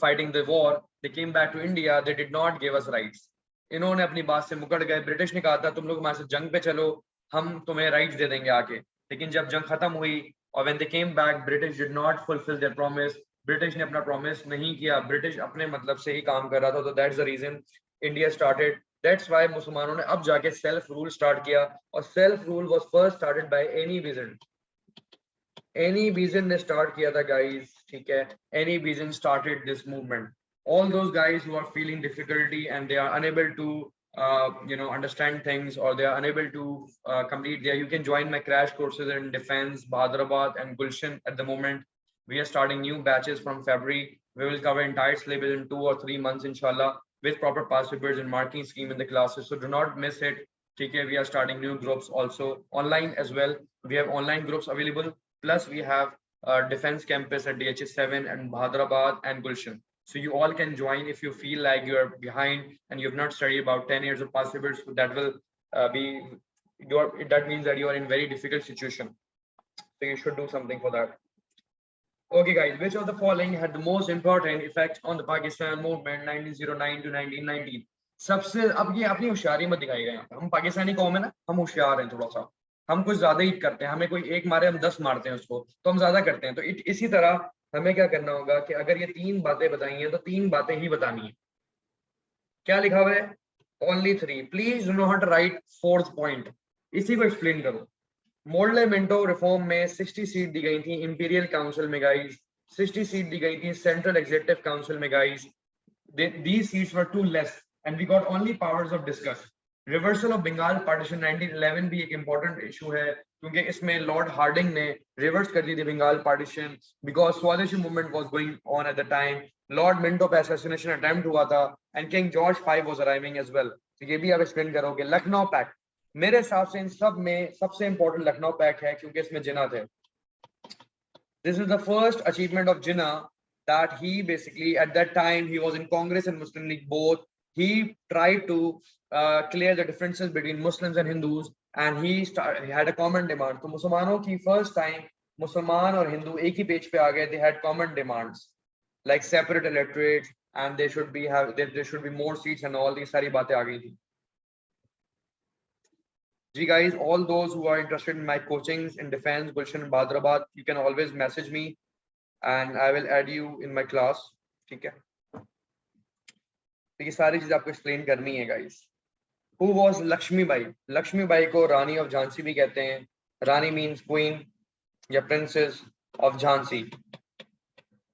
fighting the war, they came back to India, they did not give us rights. इन्होंने अपनी बात से मुकर गए. ब्रिटिश ने कहा था तुम लोग हमारे साथ जंग पे चलो, हम तुम्हें राइट्स दे देंगे आके. लेकिन जब जंग खत्म हुई और when they came back, British did not fulfill their promise. British ने अपना promise नहीं किया. British अपने मतलब से ही काम कर रहा था. तो that's the reason India started. That's why मुसलमानों ने अब जाके self rule start किया. और self rule was first started by Annie Besant. Annie Besant ने start किया था, guys. ठीक है, Annie Besant started this movement. All those guys who are feeling difficulty and they are unable to understand things, or they are unable to complete there, you can join my crash courses in defense, Hyderabad and Gulshan. At the moment we are starting new batches from February. We will cover entire syllabus in 2 or 3 months inshallah, with proper past papers and marking scheme in the classes, so do not miss it. Okay, we are starting new groups also online as well. We have online groups available, plus we have defense campus at DHS7 and Hyderabad and Gulshan. So you all can join if you feel like you're behind and you've not studied about 10 years of past papers. So that will that means that you are in very difficult situation. So you should do something for that. Okay, guys, which of the following had the most important effect on the Pakistan movement 1909 to 1919? सबसे, अब ये अपनी होशियारी मत दिखाइएगा यहाँ पे. हम पाकिस्तानी कौम है ना, हम होशियार हैं थोड़ा सा, हम कुछ ज्यादा ही करते हैं. हमें कोई एक मारे हम 10 मारते हैं उसको, तो हम ज्यादा करते हैं. तो इसी तरह हमें क्या करना होगा कि अगर ये 3 बातें बताई हैं तो 3 बातें ही बतानी है. क्या लिखा हुआ है? Only 3. Please do not right 4th point. इसी को एक्सप्लेन करो. मोर्ले मिंटो रिफॉर्म में 60 सीट दी गई थी इंपीरियल काउंसिल में, गाइस. 60 सीट दी गई थी सेंट्रल एग्जीक्यूटिव काउंसिल में, guys. These seats were too less and we got only powers of discuss. Reversal of Bengal partition 1911 भी एक इंपॉर्टेंट इशू है, क्योंकि इसमें लॉर्ड हार्डिंग ने रिवर्स कर दी थी Bengal partition, because swadeshi movement was going on at the time. Lord Minto पे असैसिनेशन अटेम्प्ट हुआ था and king George V was arriving as well. तो ये भी आप एक्सप्लेन करोगे. लखनऊ पैक्ट, मेरे हिसाब से इन सब में सबसे इंपॉर्टेंट लखनऊ पैक्ट है, क्योंकि इसमें जिन्ना थे. This is the first achievement of Jinnah, that he basically at that time he was in Congress and Muslim League both. He tried to clear the differences between Muslims and Hindus, and he had a common demand. तो मुसलमानों की first time मुसलमान और हिंदू एक ही page पे आ गए. They had common demands like separate electorates and there should be more seats and all these सारी बातें आ गई थी. जी guys, all those who are interested in my coachings in defense, Gulshan and Hyderabad, you can always message me and I will add you in my class. ठीक है, तो ये सारी चीज आपको एक्सप्लेन करनी है, guys. Who was Lakshmibai? Lakshmibai को रानी ऑफ झांसी भी कहते हैं. रानी मींस क्वीन या प्रिंसेस ऑफ झांसी.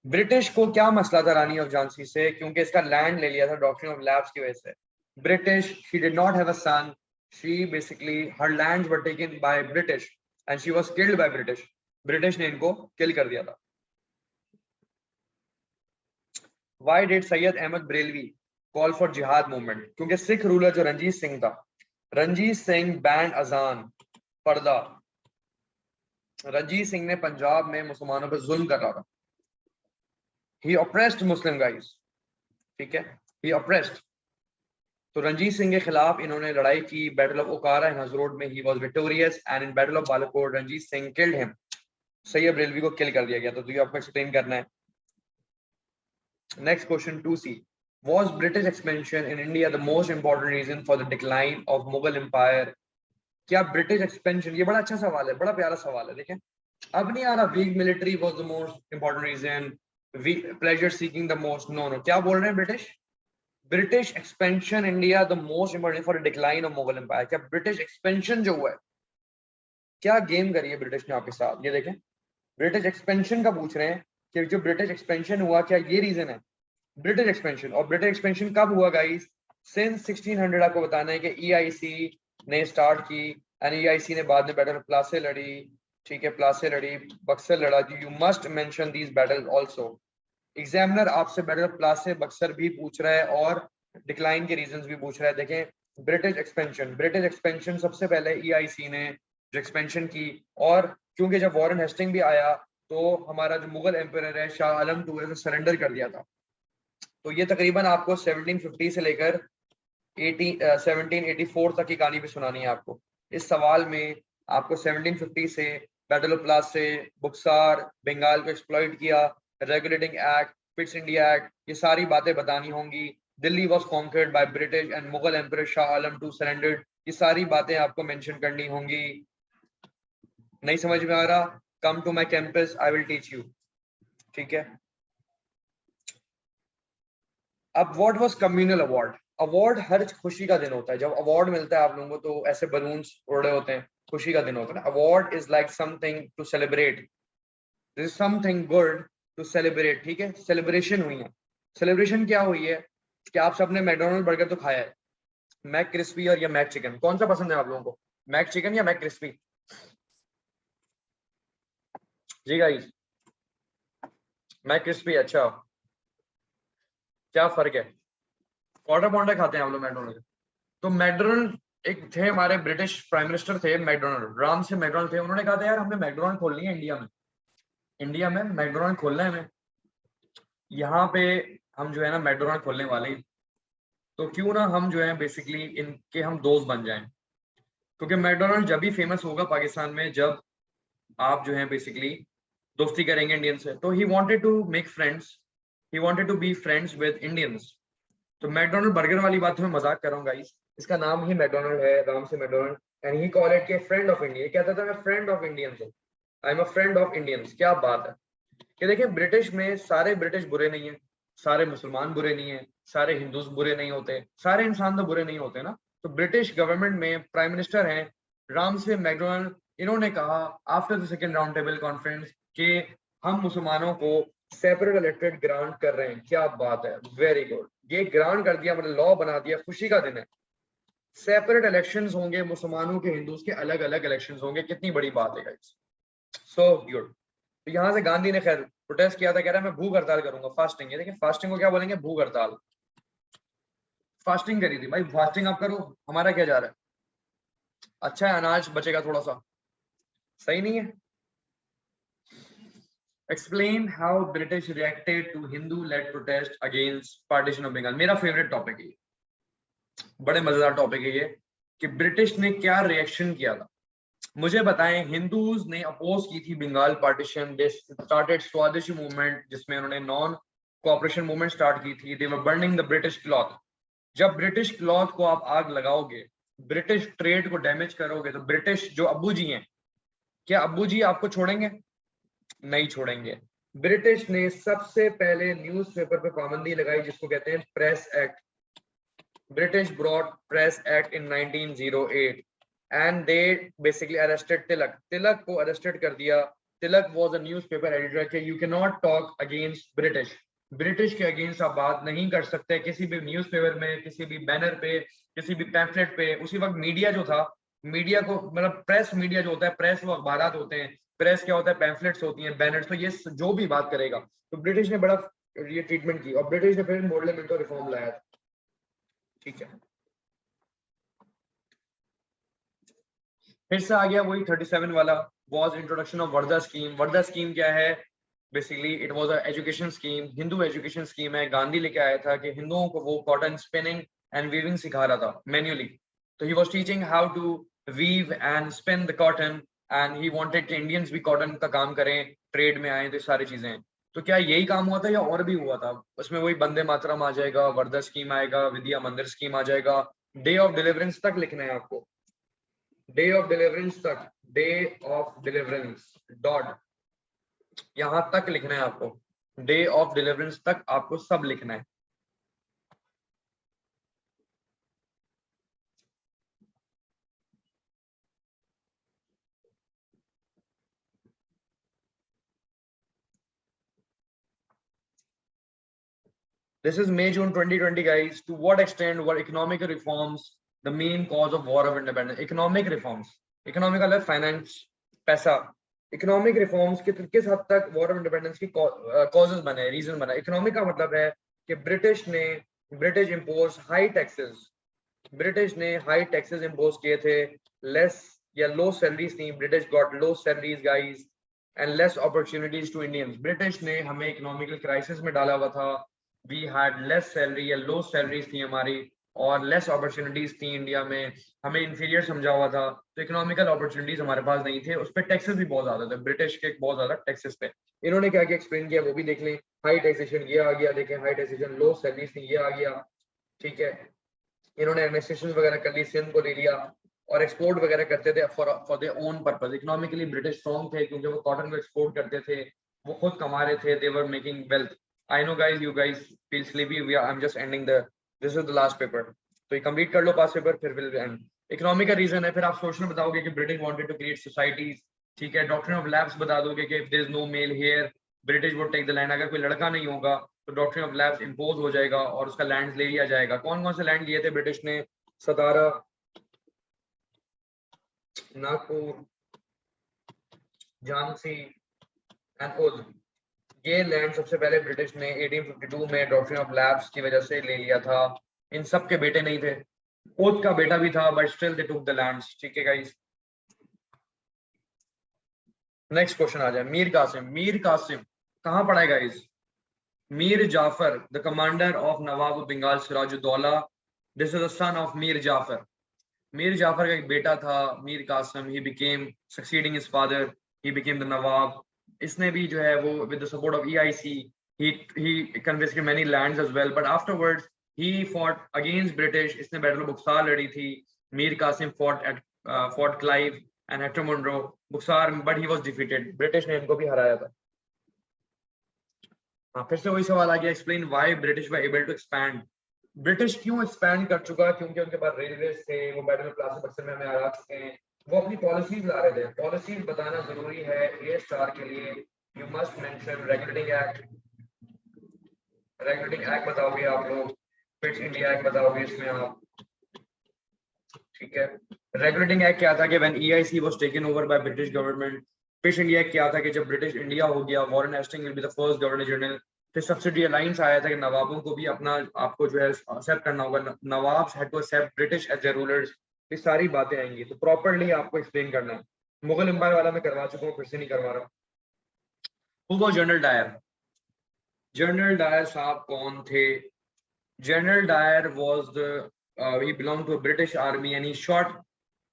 ब्रिटिश को क्या मसला था रानी ऑफ झांसी से? क्योंकि इसका लैंड ले लिया था डॉक्ट्रिन ऑफ लैप्स की वजह से. British, she did not have a son. She basically, her lands were taken by British and she was killed by British. British ने इनको किल कर दिया था. Why did Sayyid Ahmed Brelvi call for jihad movement? क्योंकि Sikh ruler जो रंजीत सिंह था, Ranjit Singh band अजान, पर्दा. रंजीत सिंह ने पंजाब में मुसलमानों पर जुल्म कर रहा था. He oppressed Muslim guys. ठीक है, he oppressed. तो रंजीत सिंह के खिलाफ इन्होंने लड़ाई की. बैटल ऑफ ओकारा इन हजरोड में he was victorious and in battle of Balakot Ranjit Singh killed him. Syed Barelvi को किल कर दिया गया. तो ये आपको एक्सप्लेन करना है. Next question 2C. Was British expansion in India the most important reason for the decline of Mughal Empire? क्या British expansion, ये बड़ा अच्छा सवाल है, बड़ा प्यारा सवाल है. देखें, अब नहीं आ रहा weak military was the most important reason, pleasure seeking the most. No, क्या बोल रहे हैं British? British expansion India the most important for decline of Mughal empire. क्या ब्रिटिश एक्सपेंशन जो हुआ है, क्या गेम करी है ब्रिटिश ने आपके साथ, ये देखें। ब्रिटिश एक्सपेंशन का पूछ रहे हैं कि जो ब्रिटिश एक्सपेंशन हुआ क्या ये रीजन है ब्रिटिश एक्सपेंशन। और ब्रिटिश एक्सपेंशन कब हुआ गाइस? सिंस 1600 आपको बताना है कि ईआईसी ने स्टार्ट की, एंड ईआईसी ने बाद में बैटल ऑफ प्लासे लड़ी, ठीक है, प्लासे लड़ी, बक्सर लड़ा। You must mention these battle also. Examiner आपसे बैटल ऑफ प्लासे बक्सर भी पूछ रहा है और डिक्लाइन के रीजंस भी पूछ रहा है। देखें ब्रिटिश एक्सपेंशन सबसे पहले ईआईसी ने जो एक्सपेंशन की, और क्योंकि जब वॉरेन हेस्टिंग भी आया तो हमारा जो मुगल एम्पायर है शाह आलम टू ने सरेंडर कर दिया था। तो ये तकरीबन आपको 1750 से लेकर 1784 तक की कहानी भी सुनानी है आपको। इस सवाल में आपको 1750 से बैटल ऑफ प्लासे, बुक्सार, बंगाल को एक्सप्लॉइट किया, regulating act, Pitt's India act, ये सारी बातें बतानी होंगी। Delhi was conquered by British and Mughal empire Shah Alam two surrendered, ये सारी बातें आपको मेंशन करनी होंगी। नहीं समझ में आ रहा, come to my campus, I will teach you, ठीक है। अब what was communal award? Award हर खुशी का दिन होता है, जब अवार्ड मिलता है आप लोगों को तो ऐसे बलून्स उड़ रहे होते हैं, खुशी का दिन होता है ना। Award is like something to celebrate, this is something good to celebrate, ठीक है। सेलिब्रेशन हुई है। सेलिब्रेशन क्या हुई है कि आप सबने मैकडोनल्ड बर्गर तो खाया है, मैक क्रिस्पी और या मैक चिकन, कौन सा पसंद है आप लोगों को, मैक चिकन या मैक क्रिस्पी? जी गाइस, मैक क्रिस्पी, अच्छा, क्या फर्क है? क्वार्टर पाउंडर खाते हैं आप लोग मैकडोनल्ड। तो मैकडोनल्ड, एक थे हमारे ब्रिटिश प्राइम मिनिस्टर थे मैकडोनल्ड, राम से मैकडोनल्ड थे, उन्होंने कहा था यार हमने मैकडोनल्ड खोलनी है इंडिया में, इंडिया में मैकडोनल्ड खोलना है हमें, यहाँ पे हम जो है ना मैकडोनल्ड खोलने वाले हैं, तो क्यों ना हम जो है बेसिकली इनके हम दोस्त बन जाएं। क्योंकि मैकडोनल्ड जब भी फेमस होगा पाकिस्तान में जब आप जो है बेसिकली दोस्ती करेंगे इंडियन से। तो he wanted to make friends, he wanted to be friends with Indians. तो मैकडोनल्ड बर्गर वाली बात तो मैं मजाक कर रहा हूँ गाइस, इसका नाम ही मैकडोनल्ड है, राम से McDonald, and he call it के फ्रेंड ऑफ इंडिया। कहता था मैं फ्रेंड ऑफ इंडियंस हूँ, I am a friend of Indians. क्या बात है कि देखिए ब्रिटिश में सारे ब्रिटिश बुरे नहीं है, सारे मुसलमान बुरे नहीं है, सारे हिंदूज बुरे नहीं होते, सारे इंसान तो बुरे नहीं होते ना। तो ब्रिटिश गवर्नमेंट में प्राइम मिनिस्टर हैं राम से मैकडोनल्ड, इन्होंने कहा after the second round table conference कि हम मुसलमानों को सेपरेट इलेक्टेड ग्रांट कर रहे हैं। क्या बात है, वेरी गुड, ये ग्रांट कर दिया, मतलब लॉ बना दिया, खुशी का दिन है। सेपरेट इलेक्शंस होंगे, मुसलमानों के हिंदूज के अलग अलग इलेक्शंस होंगे, कितनी बड़ी बात है गाइस, सो गुड। तो यहाँ से गांधी ने खैर प्रोटेस्ट किया था, कह रहा मैं भूख हड़ताल करूंगा, फास्टिंग। ये देखिए फास्टिंग को क्या बोलेंगे, भूख हड़ताल। फास्टिंग करी थी भाई, फास्टिंग आप करो, हमारा क्या जा रहा है, अच्छा है अनाज बचेगा थोड़ा सा, सही नहीं है। Explain how British reacted to Hindu led protest against partition of Bengal. मेरा फेवरेट टॉपिक है ये, बड़े मजेदार टॉपिक है ये, कि ब्रिटिश ने क्या रिएक्शन किया था। मुझे बताएं, हिंदूज ने अपोज की थी बंगाल पार्टीशन, दे स्टार्टेड स्वदेशी मूवमेंट जिसमें उन्होंने नॉन कोऑपरेशन मूवमेंट स्टार्ट की थी, दे वर बर्निंग द ब्रिटिश क्लॉथ। जब ब्रिटिश क्लॉथ को आप आग लगाओगे, ब्रिटिश ट्रेड को डैमेज करोगे, तो ब्रिटिश जो अब्बू जी हैं, क्या अब्बू जी आपको छोड़ेंगे? नहीं छोड़ेंगे। ब्रिटिश ने सबसे पहले न्यूज़पेपर पे पाबंदी लगाई जिसको कहते हैं press act. British brought Press Act in 1908 and they basically arrested Tilak. Tilak को arrested कर दिया। Tilak was a newspaper editor कि you cannot talk against British. British के अगेंस्ट आप बात नहीं कर सकते किसी भी न्यूज़पेपर में, किसी भी बैनर पे, किसी भी पैम्फलेट पे। उसी वक्त मीडिया जो था, मीडिया को मतलब प्रेस मीडिया जो होता है, प्रेस वो अखबारात होते हैं, प्रेस क्या होता है, पैम्फलेट्स होती हैं, बैनर्स। तो ये जो भी बात करेगा, तो ब्रिटिश ने बड़ा ये ट्रीटमेंट की और ब्रिटिश ने फिर मॉडल रिफॉर्म लाया, ठीक है। फिर से आ गया वही 37 वाला, was introduction of Wardha scheme. Wardha scheme क्या है? Basically it was a education scheme, Hindu education scheme है। गांधी लेके आया था कि हिंदुओं को वो कॉटन स्पिनिंग एंड वीविंग सिखा रहा था मैन्युअली। तो he was teaching how to weave and spin the cotton, and he wanted कि इंडियंस भी कॉटन का काम करें, ट्रेड में आए, तो सारी चीजें। तो क्या यही काम हुआ था या और भी हुआ था? उसमें वही वंदे मातरम आ जाएगा, वर्धा स्कीम आएगा, विद्या मंदिर स्कीम आ जाएगा, डे ऑफ डिलीवरेंस तक लिखना है आपको, डे ऑफ डिलीवरेंस तक, डे ऑफ डिलीवरेंस डॉट, यहां तक लिखना है आपको, डे ऑफ डिलीवरेंस तक आपको सब लिखना है। This is May June 2020, guys. To what extent were economic reforms the main cause of War of Independence? Economic reforms. Economic अलग finance, पैसा. Economic reforms किस हद तक War of Independence की causes बने, reason बना. Economic का मतलब है कि British impose high taxes. British ने high taxes impose किए थे. Less या low salaries थी. British got low salaries, guys, and less opportunities to Indians. British ने हमें economical crisis में डाला हुआ था. We had less salary या low salaries थी हमारी और less opportunities थी इंडिया में. हमें inferior समझा हुआ था, तो economical opportunities हमारे पास नहीं थे. उस पे taxes भी बहुत ज्यादा थे, ब्रिटिश के बहुत ज्यादा taxes पे. इन्होंने क्या क्या एक्सप्लेन किया वो भी देख लें. हाई टैक्सेशन ये आ गया, देखें हाई टैक्सेशन, लो सैलरीज थी ये आ गया. ठीक है, इन्होंने एडमिनिस्ट्रेशन वगैरह कर ली, सिंध को ले लिया और एक्सपोर्ट वगैरह करते थे for their own purpose. Economically British strong थे क्योंकि वो कॉटन को एक्सपोर्ट करते थे, वो खुद कमा रहे थे. They were making wealth. I know guys, you guys feel sleepy. I am just ending this is the last paper. तो ये कंप्लीट कर लो पास पेपर, फिर विल एंड. इकोनॉमिक का रीजन है. फिर आप सोशल बताओगे कि British wanted to create societies. ठीक है, डॉक्ट्रिन ऑफ लैब्स बता दोगे कि if there is no male heir British would take the land. अगर कोई लड़का नहीं होगा तो डॉक्ट्रिन ऑफ लैब्स इंपोज हो जाएगा और उसका लैंड ले लिया जाएगा. कौन कौन से लैंड लिए थे ब्रिटिश ने? सतारा, नागपुर, झांसी एंड उद. ये लैंड सबसे पहले ब्रिटिश ने 1852 में डॉक्ट्रिन ऑफ लैब्स की वजह से ले लिया था. इन सब के बेटे नहीं थे, उद का बेटा भी था, but still they took the lands. ठीक है गाइस, नेक्स्ट क्वेश्चन आ जाए. मीर कासिम. मीर कासिम कहाँ पढ़ा है guys? Mir Jafar, the commander of nawab of Bengal Sirajuddaulah. This is the son of Mir Jafar. Mir Jafar का एक बेटा था Mir Qasim. He became succeeding his father, he became the nawab. इसने भी जो है वो with the support of EIC he confiscated many lands as well, but afterwards he fought against British. इसने बैटल बुक्सार लड़ी थी. Mir Qasim fought Clive and Hector Monroe Buxar, but he was defeated. British ने इनको भी हराया था. हाँ, फिर से वही सवाल आ गया. Explain why British were able to expand. British क्यों एक्सपैंड कर चुका? क्योंकि उनके पास रेलवे थे, वो बैटल ऑफ प्लासी बक्सर में हमें हरा चुके हैं. वो अपनी पॉलिसीज ला रहे थे. पॉलिसीज बताना जरूरी है A स्टार के लिए. You must mention regulating act. Regulating act बताओगे आप लोग. फिट इंडिया एक्ट बताओगे इसमें आप. ठीक है, रेगुलेटिंग एक्ट क्या था कि when EIC was taken over by British government. Fish India क्या था कि जब ब्रिटिश इंडिया हो गया, Warren Hastings will be the first governor general. फिर सब्सिडी अलायंस आया था कि नवाबों को भी अपना आपको जो है एक्सेप्ट करना होगा. Nawabs had to accept British as their rulers. ये सारी बातें आएंगी, तो प्रॉपर्ली आपको एक्सप्लेन करना है. मुगल एम्पायर वाला मैं करवा चुका हूँ, फिर से नहीं करवा रहा. Who was General Dyer? General Dyer साहब कौन थे? General Dyer was the he belonged to a British army and he shot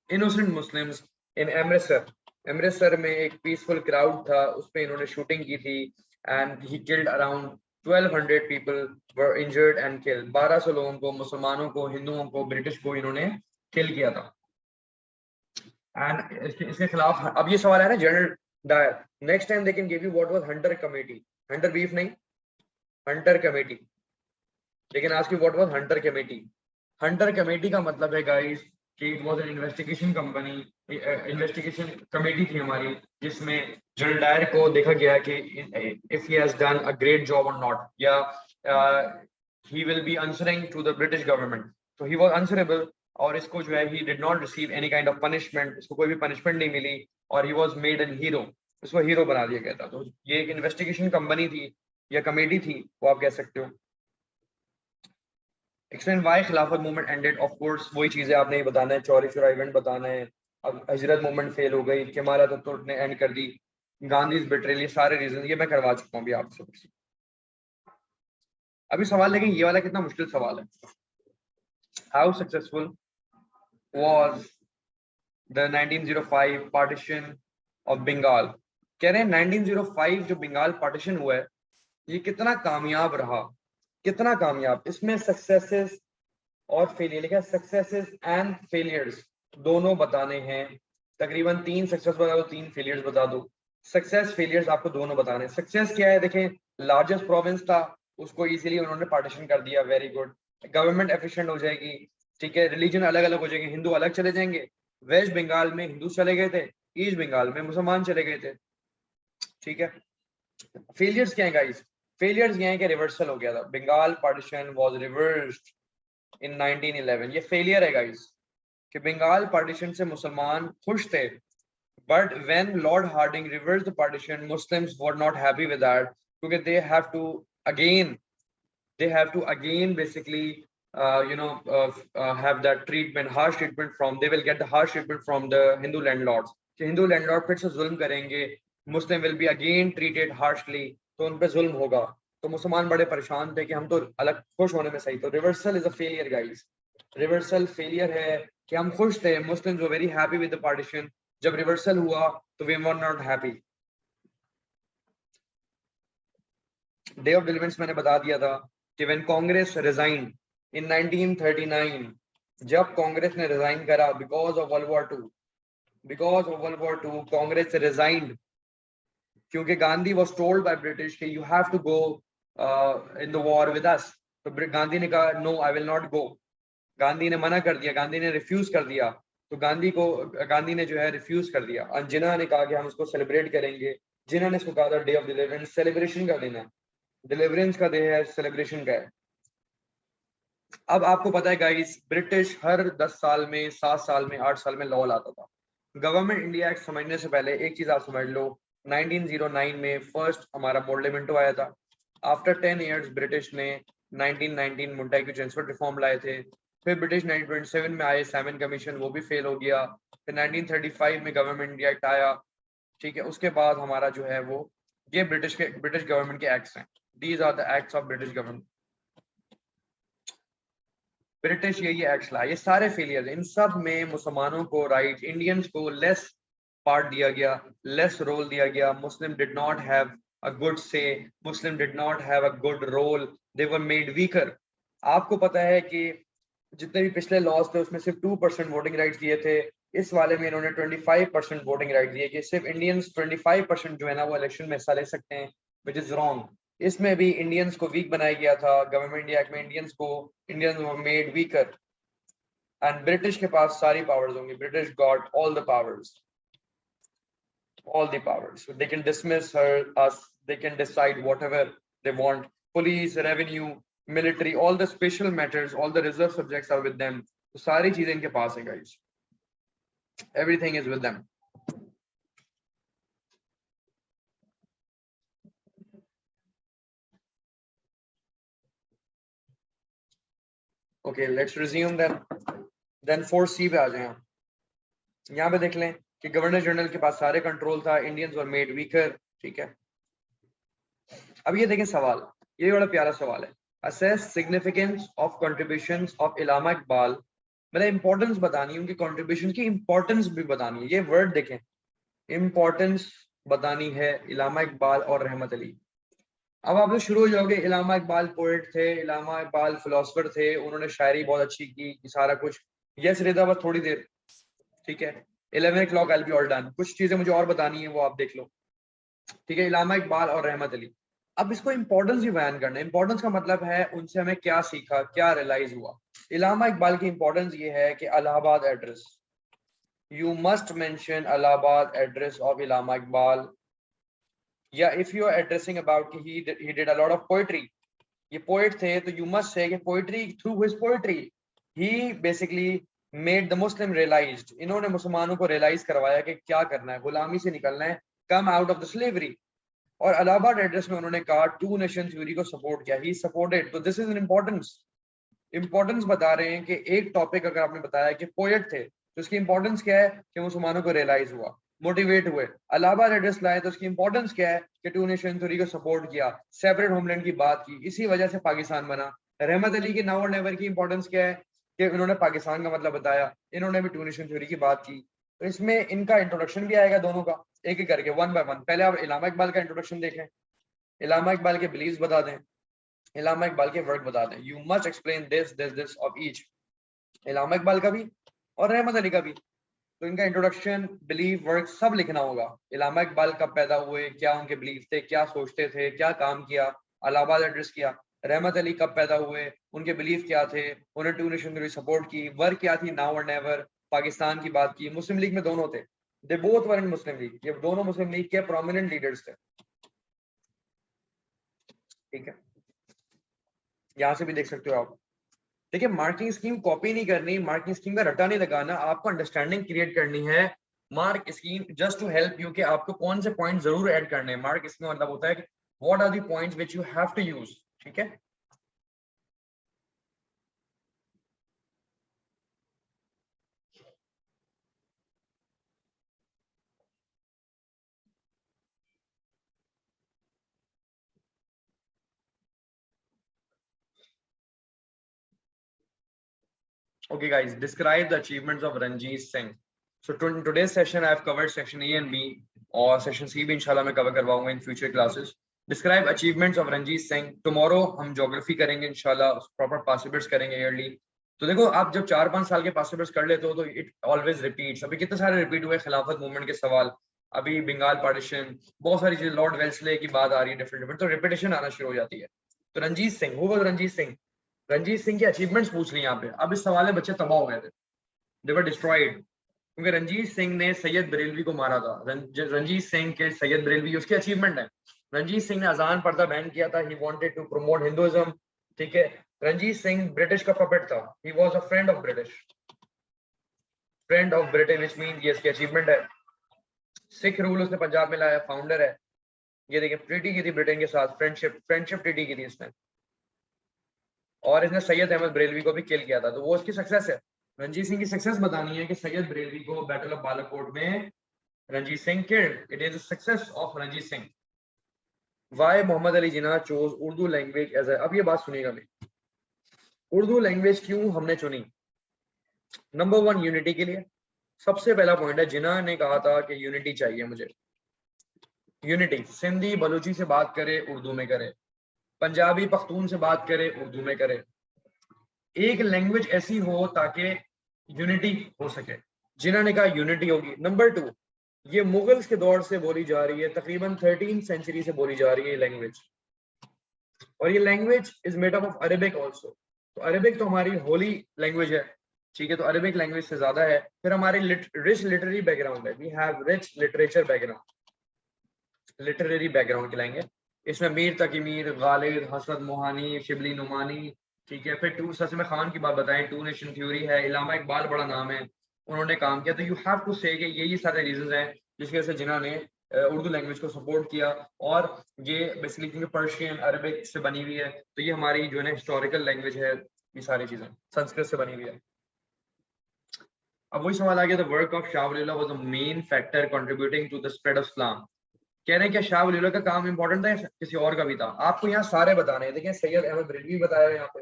innocent Muslims in Amritsar. Amritsar में एक पीसफुल क्राउड था, उस पे इन्होंने शूटिंग की थी and he killed around 1200 people were injured and killed. 1200 लोगों को, मुसलमानों को, हिंदुओं को, ब्रिटिश को इन्होंने किल किया था. एंड इसके खिलाफ अब ये सवाल है ना General Dyer. Next time they can give you what was Hunter committee. Hunter beef नहीं, हंटर कमेटी. लेकिन आज की what was Hunter committee. Hunter committee का मतलब है गाइस कि it was an investigation company, investigation committee थी हमारी, जिसमें जनरल डायर को देखा गया कि if he has done a great job और नॉट, या he will be answering to the British government. तो ही वाज आंसरेबल और इसको जो है ही did not receive any kind of punishment. इसको कोई भी पनिशमेंट नहीं मिली और he was made an hero. इसको हीरो बना दिया गया था. तो ये एक इन्वेस्टिगेशन कंपनी थी या कमेटी थी, वो आप कह सकते हो. एक्सप्लेन व्हाई खिलाफत मूवमेंट एंडेड. ऑफ कोर्स वही चीजें आपने ही बताना है. चौरी चौरा इवेंट बताना है. अब हजरत मूवमेंट फेल हो गई, केमाल अतातुर्क ने एंड कर दी, गांधी बेट्रेल, ये सारे रीजन ये मैं करवा चुका हूँ अभी आपसे. अभी सवाल लेकिन ये वाला कितना मुश्किल सवाल है. How successful was the 1905 partition of Bengal. कह रहे हैं 1905 जो बंगाल पार्टीशन हुआ है ये कितना कामयाब रहा, कितना कामयाब. इसमें सक्सेसेस और फेलियर लिखा है. सक्सेसेस एंड फेलियर्स दोनों बताने हैं. तकरीबन 3 सक्सेस बता दो, 3 फेलियर्स बता दो. सक्सेस फेलियर्स आपको दोनों बताने हैं. सक्सेस क्या है देखें, लार्जेस्ट प्रोविंस था, उसको इजीली उन्होंने पार्टीशन कर दिया. Very good. गवर्नमेंट एफिशिएंट हो जाएगी. ठीक है, रिलीजन अलग अलग हो जाएंगे. हिंदू अलग चले जाएंगे. वेस्ट बंगाल में हिंदू चले गए थे, ईस्ट बंगाल में मुसलमान चले गए थे. ठीक है. फेलियर्स क्या है गाइस? फेलियर्स ये हैं कि रिवर्सल हो गया था, बंगाल पार्टीशन वाज रिवर्स्ड इन 1911। ये फेलियर है गाइस कि बंगाल पार्टीशन से मुसलमान खुश थे, but when Lord Hardinge reversed the partition, Muslims were not happy with that because they have to again basically have that treatment, harsh treatment from, they will get the harsh treatment from the Hindu landlords कि Hindu landlord फिर से जुल्म करेंगे, Muslim will be again treated harshly, तो उन पे जुल्म होगा। तो मुसलमान बड़े परेशान थे कि हम तो अलग खुश होने में सही। तो reversal is a failure guys, reversal failure है कि हम खुश थे, Muslims were very happy with the partition, जब रिवर्सल हुआ तो we were not happy. Day of deliverance मैंने बता दिया था कि व्हेन कांग्रेस रिजाइन इन 1939, जब कांग्रेस ने रिजाइन करा because of world war 2, because of world war 2 Congress resigned, क्योंकि Gandhi was told by British कि you have to go in the war with us. तो गांधी ने कहा no I will not go, Gandhi ने मना कर दिया, गांधी ने रिफ्यूज कर दिया। तो गांधी ने जो है रिफ्यूज कर दिया। और जिन्ना ने कहा कि हम इसको सेलिब्रेट करेंगे, जिन्ना ने इसको कहा था डे ऑफ डिलीवरेंस, सेलिब्रेशन का दिन है, डिलीवरेंस का डे है, सेलिब्रेशन का है। अब आपको पता है गाइस, ब्रिटिश हर 10 साल में, 7 साल में, 8 साल में लॉ लाता था। गवर्नमेंट इंडिया एक्ट समझने से पहले एक चीज आप समझ लो, 1909 में फर्स्ट हमारा मॉडलेमेंटो आया था। आफ्टर 10 इयर्स ब्रिटिश ने 1919 मोंटेग्यू चेम्सफोर्ड रिफॉर्म लाए थे। फिर ब्रिटिश 1927 में आए सैमन कमीशन, वो भी फेल हो गया। फिर 1935 में गवर्नमेंट इंडिया एक्ट आया, ठीक है। उसके बाद हमारा जो है वो ये ब्रिटिश गवर्नमेंट के एक्ट्स हैं। These are the acts of British government. British ये एक्ट्स लाए, ये सारे फेलियर, इन सब में मुसलमानों को राइट, इंडियंस को लेस पार्ट दिया गया, लेस रोल दिया गया। Muslim did not have a good say, Muslim did not have a good role, they were made weaker. आपको पता है कि जितने भी पिछले लॉज थे उसमें सिर्फ 2% वोटिंग राइट्स दिए थे, इस वाले में इन्होंने 25% वोटिंग राइट दिए कि सिर्फ इंडियंस 25% जो है ना वो इलेक्शन में हिस्सा ले सकते हैं, विच इज रॉन्ग। इसमें भी इंडियंस को वीक बनाया गया था गवर्नमेंट इंडिया एक्ट में, Indians were made weaker. And British के पास सारी पावर्स होंगी, British got all the powers, all the powers, so they can dismiss us, they can decide whatever they want, police, revenue, military, all the special matters, all the reserve subjects are with them। तो सारी चीजें इनके पास है guys, everything is with them। okay, let's resume then 4C पे आ जाए हम। यहाँ पे देख लें कि गवर्नर जनरल के पास सारे कंट्रोल था, इंडियंस वर मेड वीकर, ठीक है। अब ये देखें सवाल, ये बड़ा प्यारा सवाल है, assess significance of contributions of इलामा इकबाल। मतलब इंपॉर्टेंस बतानी है उनकी कंट्रीब्यूशन की, इंपॉर्टेंस भी बतानी है। ये वर्ड देखें, इंपॉर्टेंस बतानी है इलामा इकबाल और रहमत अली। अब आप लोग शुरू हो जाओगे, इलामा इकबाल पोएट थे, इलामा इकबाल फिलोसफर थे, उन्होंने शायरी बहुत अच्छी की, सारा कुछ। यस रिदा, बस थोड़ी देर, ठीक है। 11 o'clock I'll be all done। कुछ चीजें मुझे और बतानी है, वो आप देख लो, ठीक है। इलामा इकबाल और रहमत अली, अब इसको इंपॉर्टेंस भी बयान करना है। इंपॉर्टेंस का मतलब है उनसे हमें क्या सीखा, क्या रियलाइज हुआ। इलामा इकबाल की इंपॉर्टेंस ये है कि Allahabad address, you must mention Allahabad address of Allama Iqbal, या if you are addressing about he did a lot of poetry, ये पोएट थे, तो यू मस्ट से कि poetry, through his poetry he basically made the Muslim realized, इन्होंने मुसलमानों को realise करवाया कि क्या करना है, गुलामी से निकलना है, come out of the slavery. और इलाहाबाद एड्रेस में उन्होंने कहा टू नेशन थ्योरी को सपोर्ट किया, ही सपोर्टेड। तो दिस इज एन इंपॉर्टेंस बता रहे हैं कि एक टॉपिक अगर आपने बताया कि पोएट थे, तो इसकी इंपॉर्टेंस क्या है कि मुसलमानों को रियलाइज हुआ, मोटिवेट हुए। इलाहाबाद एड्रेस लाए तो उसकी इंपॉर्टेंस क्या है कि टू नेशन थ्योरी को सपोर्ट किया, सेपरेट होमलैंड की बात की, इसी वजह से पाकिस्तान बना। रहमत अली की नाउ और नेवर की इंपॉर्टेंस क्या है कि इन्होंने पाकिस्तान का मतलब बताया, इन्होंने भी टू नेशन थ्योरी की बात की। तो इसमें इनका इंट्रोडक्शन भी आएगा दोनों का, एक एक करके, वन बाय वन। पहले आप इलामा इकबाल का इंट्रोडक्शन देखें, इलामा इकबाल के बिलीव्स बता दें, इलामा इकबाल के वर्क बता दें। You must explain this of each, Allama Iqbal का भी और रहमत अली का भी। तो इनका इंट्रोडक्शन, बिलीव, वर्क सब लिखना होगा। इलामा इकबाल कब पैदा हुए, क्या उनके बिलीव थे, क्या सोचते थे, क्या काम किया, इलाहाबाद एड्रेस किया। रहमत अली कब पैदा हुए, उनके बिलीव क्या थे, उन्हें टू नेशन थ्योरी सपोर्ट की, वर्क क्या थी, नाउ और नेवर, पाकिस्तान की बात की। मुस्लिम लीग में दोनों थे, they both were in Muslim league, ये दोनों मुस्लिम लीग के प्रोमिनेंट लीडर्स थे। ठीक है, यहाँ से भी देख सकते हो आप। देखिए मार्किंग स्कीम कॉपी नहीं करनी, मार्किंग स्कीम का रटा नहीं लगाना, आपको अंडरस्टैंडिंग क्रिएट करनी है। Mark scheme just to help you कि आपको कौन से पॉइंट जरूर ऐड करने हैं। मार्क स्कीम मतलब होता है कि what are the points which you have to use. ठीक है, okay guys, describe the achievements of Ranjit Singh. So in today's session I have covered section A and B, और section C भी इंशाल्लाह मैं कवर करवाऊंगा in future classes. Describe achievements of Ranjit Singh. Tomorrow हम geography करेंगे इंशाल्लाह, proper पास papers करेंगे yearly. तो देखो आप जब 4-5 साल के पास पेपर्स कर लेते हो तो इट ऑलवेज रिपीट्स। अभी कितने सारे रिपीट हुए खिलाफत मूवमेंट के सवाल, अभी बंगाल पार्टीशन, बहुत सारी चीजें, लॉर्ड वेल्सले की बात आ रही है, डिफरेंट डिफरेंट, तो रिपीटेशन आना शुरू हो जाती है। तो रंजीत सिंह, हु वाज रंजीत सिंह? रंजीत सिंह की अचीवमेंट्स पूछ ली यहाँ पे। अब इस सवाल में बच्चे तबाह हो गए थे, दे वर डिस्ट्रॉयड, क्योंकि रंजीत सिंह ने सैयद बरेलवी को मारा था। रंजीत सिंह के सैयद बरेलवी उसकी अचीवमेंट है। रंजीत सिंह ने अजान पर्दा बैन किया था, he wanted to promote Hinduism. ठीक है, रंजीत सिंह ब्रिटिश का पपेट था, he was a friend of British, friend of British which mean ये इसकी अचीवमेंट है। सिख रूल उसने पंजाब में लाया, फाउंडर है। ये देखिए ट्रीटी की थी ब्रिटेन के साथ, फ्रेंडशिप ट्रीटी की थी इसने, और इसने सैयद अहमद बरेलवी को भी किल किया था। तो वो उसकी सक्सेस है। रंजीत सिंह की सक्सेस बतानी है कि सैयद बरेलवी को बैटल ऑफ बालाकोट में Ranjit Singh killed. It is the success of Ranjit Singh. Why Muhammad Ali Jinnah chose Urdu language as अब ये बात सुनिएगा मेरी, उर्दू लैंग्वेज क्यों हमने चुनी? नंबर 1 यूनिटी के लिए। सबसे पहला पॉइंट है, जिन्ना ने कहा था कि यूनिटी चाहिए मुझे, यूनिटी। सिंधी बलूची से बात करे उर्दू में करे, पंजाबी पख्तून से बात करे उर्दू में करे, एक लैंग्वेज ऐसी हो ताकि यूनिटी हो सके। जिन्होंने कहा यूनिटी होगी। नंबर 2, ये मुगल्स के दौर से बोली जा रही है, तकरीबन 13th सेंचुरी से बोली जा रही है लैंग्वेज, और ये language is made up of Arabic also. तो अरेबिक तो हमारी होली लैंग्वेज है, ठीक है, तो अरेबिक लैंग्वेज से ज्यादा है। फिर हमारी रिच लिटरेरी बैकग्राउंड है, we have rich literature background, literary background कहलाएंगे। इसमें मीर तकी मीर, गालिब, हसरत मोहानी, शिबली नुमानी, ठीक है। फिर टू ससम खान की बात बताएं, टू नेशन थ्योरी है, इलामा इकबाल बड़ा नाम है, उन्होंने काम किया। तो यू हैव टू से कि यही सारे रीजंस हैं जिसकी वजह से जिन्होंने उर्दू लैंग्वेज को सपोर्ट किया। और ये बेसिकली क्योंकि पर्शियन अरबिक से बनी हुई है, तो ये हमारी जो है ना हिस्टोरिकल लैंग्वेज है, ये सारी चीजें संस्कृत से बनी हुई है। अब वही सवाल आ गया, the work of Shah Wali Allah was the main factor contributing to the spread of Islam. कह रहे हैं कि शाह वली अल्लाह का काम इंपॉर्टेंट था या किसी और का भी था? आपको यहाँ सारे बताने हैं। देखिए सैयद अहमद बरेलवी बताया है, यहाँ पे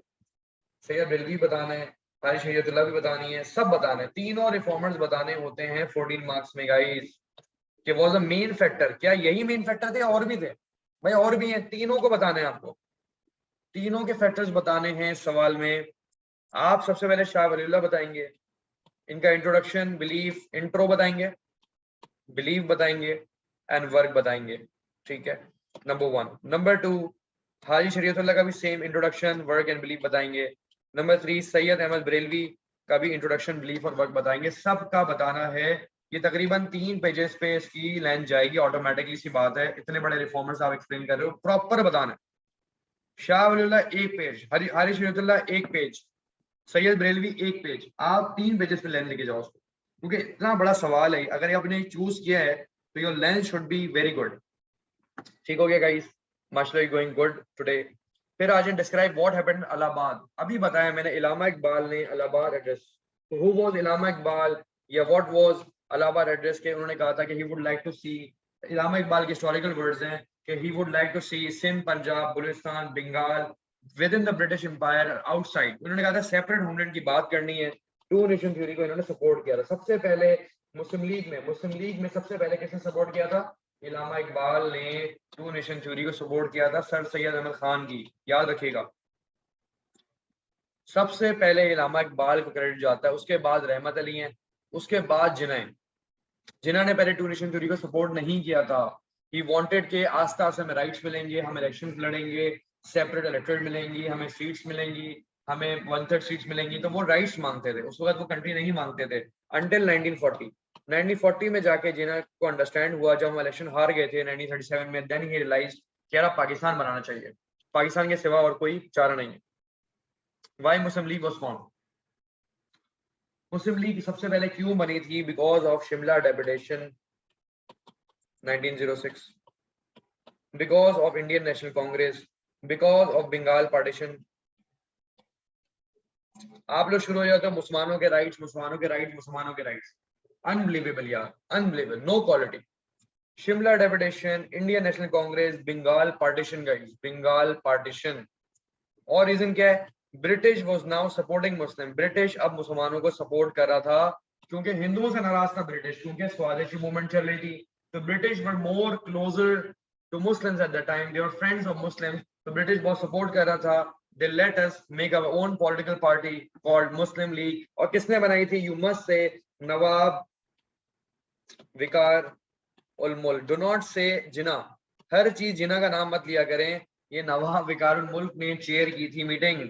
सैयद बरेलवी बताना है, हारिस शरीयतुल्लाह भी बतानी है, सब बताने हैं। तीनों रिफॉर्मर्स बताने होते हैं 14 मार्क्स में गाइस, कि वाज अ मेन फैक्टर। क्या यही मेन फैक्टर थे और भी थे? भाई और भी हैं, तीनों को बताने हैं आपको, तीनों के फैक्टर्स बताने हैं सवाल में। आप सबसे पहले शाह वली अल्लाह बताएंगे, इनका इंट्रोडक्शन, बिलीफ, इंट्रो बताएंगे, बिलीव बताएंगे, एंड वर्क बताएंगे, ठीक है, नंबर 1। नंबर 2, हाजी शरीयतुल्लाह का भी same introduction, work and belief बताएंगे। नंबर 3, सैयद अहमद बरेलवी का भी इंट्रोडक्शन, बिलीफ और वर्क बताएंगे। सबका बताना है। ये तकरीबन 3 पेजेस पे इसकी लेंथ जाएगी, ऑटोमेटिकली सी बात है, इतने बड़े रिफॉर्मर्स आप एक्सप्लेन कर रहे हो, प्रॉपर बताना है। Shah Waliullah 1 page, Haris Shariatullah 1 page, Syed Barelvi 1 page, आप 3 पेजेस पे लेंथ लेके जाओ उसको, क्योंकि इतना बड़ा सवाल है। अगर आपने चूज किया है तो your length should be very good. ठीक हो गया गाइस, माशाल्लाह गोइंग गुड टुडे। फिर आज describe what happened in Allahabad. अभी बताया मैंने, इलामा इकबाल ने इलाहाबाद एड्रेस। तो हु वाज इलामा इकबाल या व्हाट वाज इलाहाबाद एड्रेस? के उन्होंने कहा था कि he would like to see, Allama Iqbal के हिस्टोरिकल वर्ड्स हैं कि he would like to see Sindh, Punjab, Balochistan, Bengal within the British empire, outside. उन्होंने कहा था सेपरेट होमलैंड की बात करनी है। टू नेशन थ्योरी को इन्होंने सपोर्ट किया था। सबसे पहले मुस्लिम लीग में सबसे पहले किसने सपोर्ट किया था? इलामा इकबाल ने टू नेशन थ्योरी को सपोर्ट किया था, सर सैयद अहमद खान की, याद रखिएगा। सबसे पहले इलामा इकबाल को क्रेडिट जाता है, उसके बाद रहमत अली हैं, उसके बाद जिन्ना ने पहले टू नेशन थ्योरी को सपोर्ट नहीं किया था। ही वांटेड के आस्ता आस्ता हमें राइट्स मिलेंगे, हम इलेक्शन लड़ेंगे, सेपरेट इलेक्टोरेट मिलेंगी, हमें सीट्स मिलेंगी, हमें 1/3 सीट्स मिलेंगी। तो वो राइट्स मांगते थे, उस वक्त वो कंट्री नहीं मांगते थे, अंटिल 1940 में जाके जिन्ना को अंडरस्टैंड हुआ, जब हम इलेक्शन हार गए थे 1937 में, देन ही रियलाइज कि यार पाकिस्तान बनाना चाहिए। पाकिस्तान के सिवा और कोई चारा नहीं है। Why Muslim League was form? Muslim League सबसे पहले क्यों बनी थी? Because of Shimla deputation 1906, because of Indian National Congress, because of Bengal partition. आप लोग शुरू हो जाते हो मुसलमानों के राइट्स, मुसलमानों के राइट्स, मुसलमानों के राइट्स। अनबिलीवेबल यार, unbelievable, no quality. Shimla deputation, Indian National Congress, Bengal partition guys, Bengal partition. और रीजन क्या है? British was now supporting Muslim. British अब मुसलमानों को सपोर्ट कर रहा था क्योंकि हिंदुओं से नाराज था ब्रिटिश, क्योंकि स्वदेशी मूवमेंट चल रही थी। तो British were more closer to Muslims at the time, they were friends of Muslims. तो ब्रिटिश बहुत सपोर्ट कर रहा था। They let us make our own political party called Muslim League. और किसने बनाई थी? यू मस्ट से नवाब विकार उल मुल्क। डू नॉट से जिना, हर चीज जिना का नाम मत लिया करें। ये नवाब विकार उल मुल्क ने चेयर की थी मीटिंग,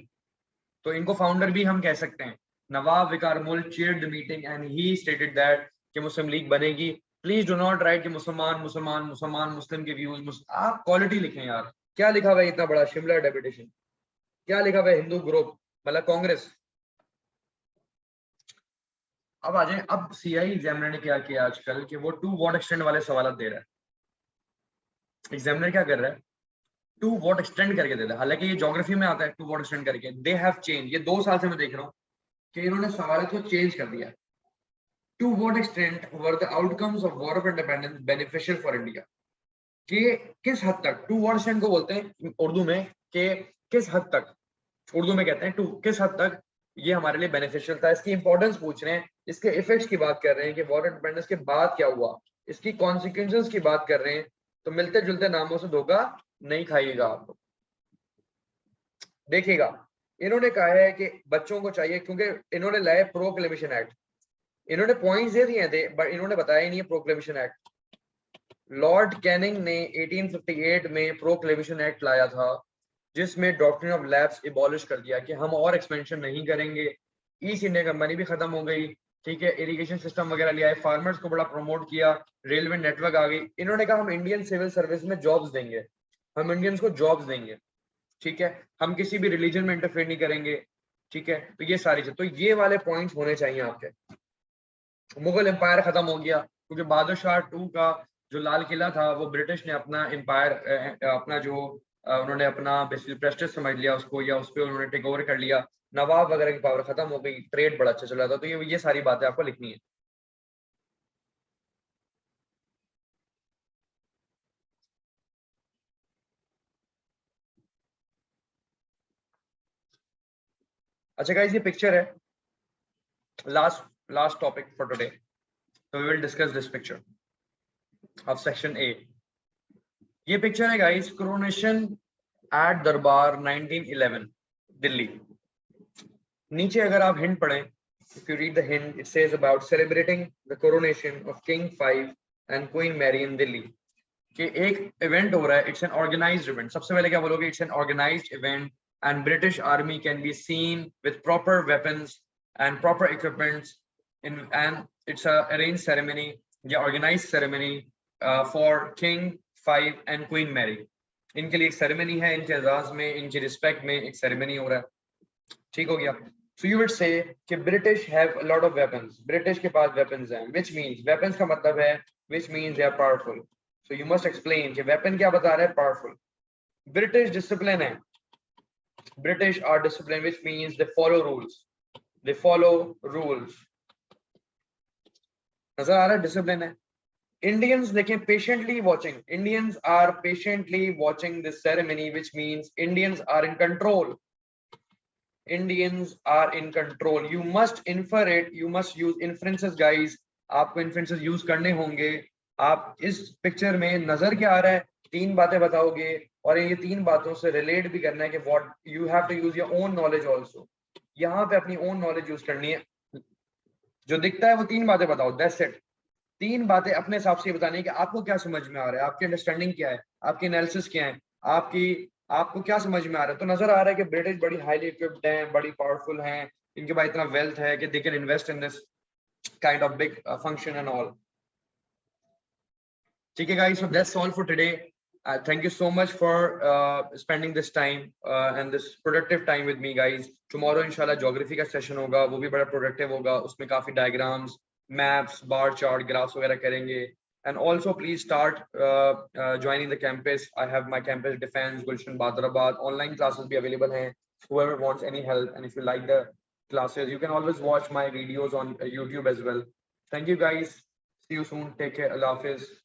तो इनको फाउंडर भी हम कह सकते हैं। नवाब विकार मुल्क chaired the meeting and he stated that कि मुस्लिम लीग बनेगी। प्लीज डू नॉट राइट कि मुसलमान मुसलमान मुसलमान मुस्लिम के व्यूज। आप क्वालिटी लिखें यार। क्या लिखा हुआ है इतना बड़ा शिमला डेपुटेशन? क्या लिखा हुआ है? हिंदू ग्रुप, मतलब कांग्रेस। अब आ जाए, अब सीआई एग्जामिनर ने क्या किया आजकल कि वो टू व्हाट एक्सटेंड वाले सवाल दे रहा है। एग्जामिनर क्या कर रहा है? टू व्हाट एक्सटेंड करके दे रहा है। हालांकि ये ज्योग्राफी में आता है टू व्हाट एक्सटेंड करके। दे हैव चेंज, ये 2 साल से मैं देख रहा हूँ कि इन्होंने सवाल को चेंज कर दिया। To what extent were the outcomes of war of independence beneficial for India? कि किस हद तक, टू व्हाट एक्सटेंट को बोलते हैं उर्दू में कि किस हद तक, उर्दू में कहते हैं टू, किस हद तक ये हमारे लिए बेनिफिशियल था। इसकी इंपॉर्टेंस पूछ रहे हैं, इसके इफेक्ट्स की बात कर रहे हैं कि वॉर इंडिपेंडेंस के बाद क्या हुआ, इसकी कॉन्सिक्वेंसेस की बात कर रहे हैं। तो मिलते जुलते नामों से धोखा नहीं खाइएगा आप लोग। देखिएगा, इन्होंने कहा है कि बच्चों को चाहिए, क्योंकि इन्होंने लाए प्रोक्लेमेशन एक्ट। इन्होंने पॉइंट्स दे दिए थे बट इन्होंने बताया ही नहीं है प्रोक्लेमेशन एक्ट। लॉर्ड कैनिंग ने 1858 में प्रोक्लेमेशन एक्ट लाया था, जिसमें डॉक्ट्रिन ऑफ लैब्स एबॉलिश कर दिया कि हम और एक्सपेंशन नहीं करेंगे। ईस्ट इंडिया कंपनी भी खत्म हो गई, ठीक है। इरिगेशन सिस्टम वगैरह लिया है, फार्मर्स को बड़ा प्रमोट किया, रेलवे नेटवर्क आ गई। इन्होंने कहा हम इंडियन सिविल सर्विस में जॉब्स देंगे, हम इंडियंस को जॉब्स देंगे, ठीक है। हम किसी भी रिलीजन में इंटरफेयर नहीं करेंगे, ठीक है। तो ये सारी चीज, तो ये वाले पॉइंट्स होने चाहिए आपके। मुगल एम्पायर खत्म हो गया क्योंकि बहादुर शाह 2 का जो लाल किला था वो ब्रिटिश ने अपना एम्पायर, अपना जो उन्होंने अपना बेसिकली प्रेस्टिज समझ लिया उसको, या उस पर उन्होंने टेक ओवर कर लिया। नवाब वगैरह की पावर खत्म हो गई, ट्रेड बड़ा अच्छा चल रहा था। तो ये सारी बातें आपको लिखनी है। अच्छा गाइस, ये पिक्चर है, लास्ट टॉपिक फॉर टुडे। तो we will discuss this picture of section A. ये पिक्चर है गाइस, कोरोनेशन एट दरबार 1911 दिल्ली। नीचे अगर आप हिंट पढ़ें, if you read the hint, it says about celebrating the coronation of King 5 and Queen Mary in Delhi. कि एक event हो रहा है, इट्स एन ऑर्गेनाइज्ड इवेंट। सबसे पहले क्या बोलोगे? It's an organized event and British army can be seen with proper weapons and proper equipments in, and it's a arrange ceremony या organized ceremony for king 5 and queen Mary. इनके लिए एक ceremony है, इनके एजाज में, इनकी रिस्पेक्ट में एक सेरेमनी हो रहा है, ठीक हो गया। So you would say कि British have a lot of weapons. British के पास weapons हैं, which means weapons का मतलब है which means they are powerful. So you must explain कि weapon क्या बता रहा है? Powerful. British discipline है. British are disciplined, which means they follow rules. They follow rules. नजर आ रहा है? Discipline है. Indians देखें patiently watching. Indians are patiently watching this ceremony, which means Indians are in control. Indians are in control. You must infer it. You must use inferences, guys. आपको inferences use करने होंगे। आप इस picture में नजर क्या आ रहा है? 3 बातें बताओगे और ये 3 बातों से रिलेट भी करना है कि what you have to use your own knowledge also. यहाँ पे अपनी own knowledge यूज करनी है। जो दिखता है वो 3 बातें बताओ, that's it. 3 बातें अपने हिसाब से बतानी है कि आपको क्या समझ में आ रहा है, आपकी अंडरस्टैंडिंग क्या है, आपकी एनालिसिस क्या है, आपको क्या समझ में आ रहा है। तो नजर आ रहा है कि ब्रिटिश बड़ी हाईली इक्विप्ड हैं, बड़ी पावरफुल हैं, इनके पास इतना वेल्थ है कि they can invest in this kind of big function and all. ठीक है guys, so that's all for today. Thank you so much for spending this time and this productive time with me, guys. Tomorrow, inshallah, geography का session होगा, वो भी बड़ा productive होगा. उसमें काफी diagrams, maps, bar chart, graphs वगैरह करेंगे. And also, please start joining the campus. I have my campus defense, Gulshan Badrabad. Online classes be available हैं. Whoever wants any help, and if you like the classes, you can always watch my videos on YouTube as well. Thank you, guys. See you soon. Take care. Allah Hafiz.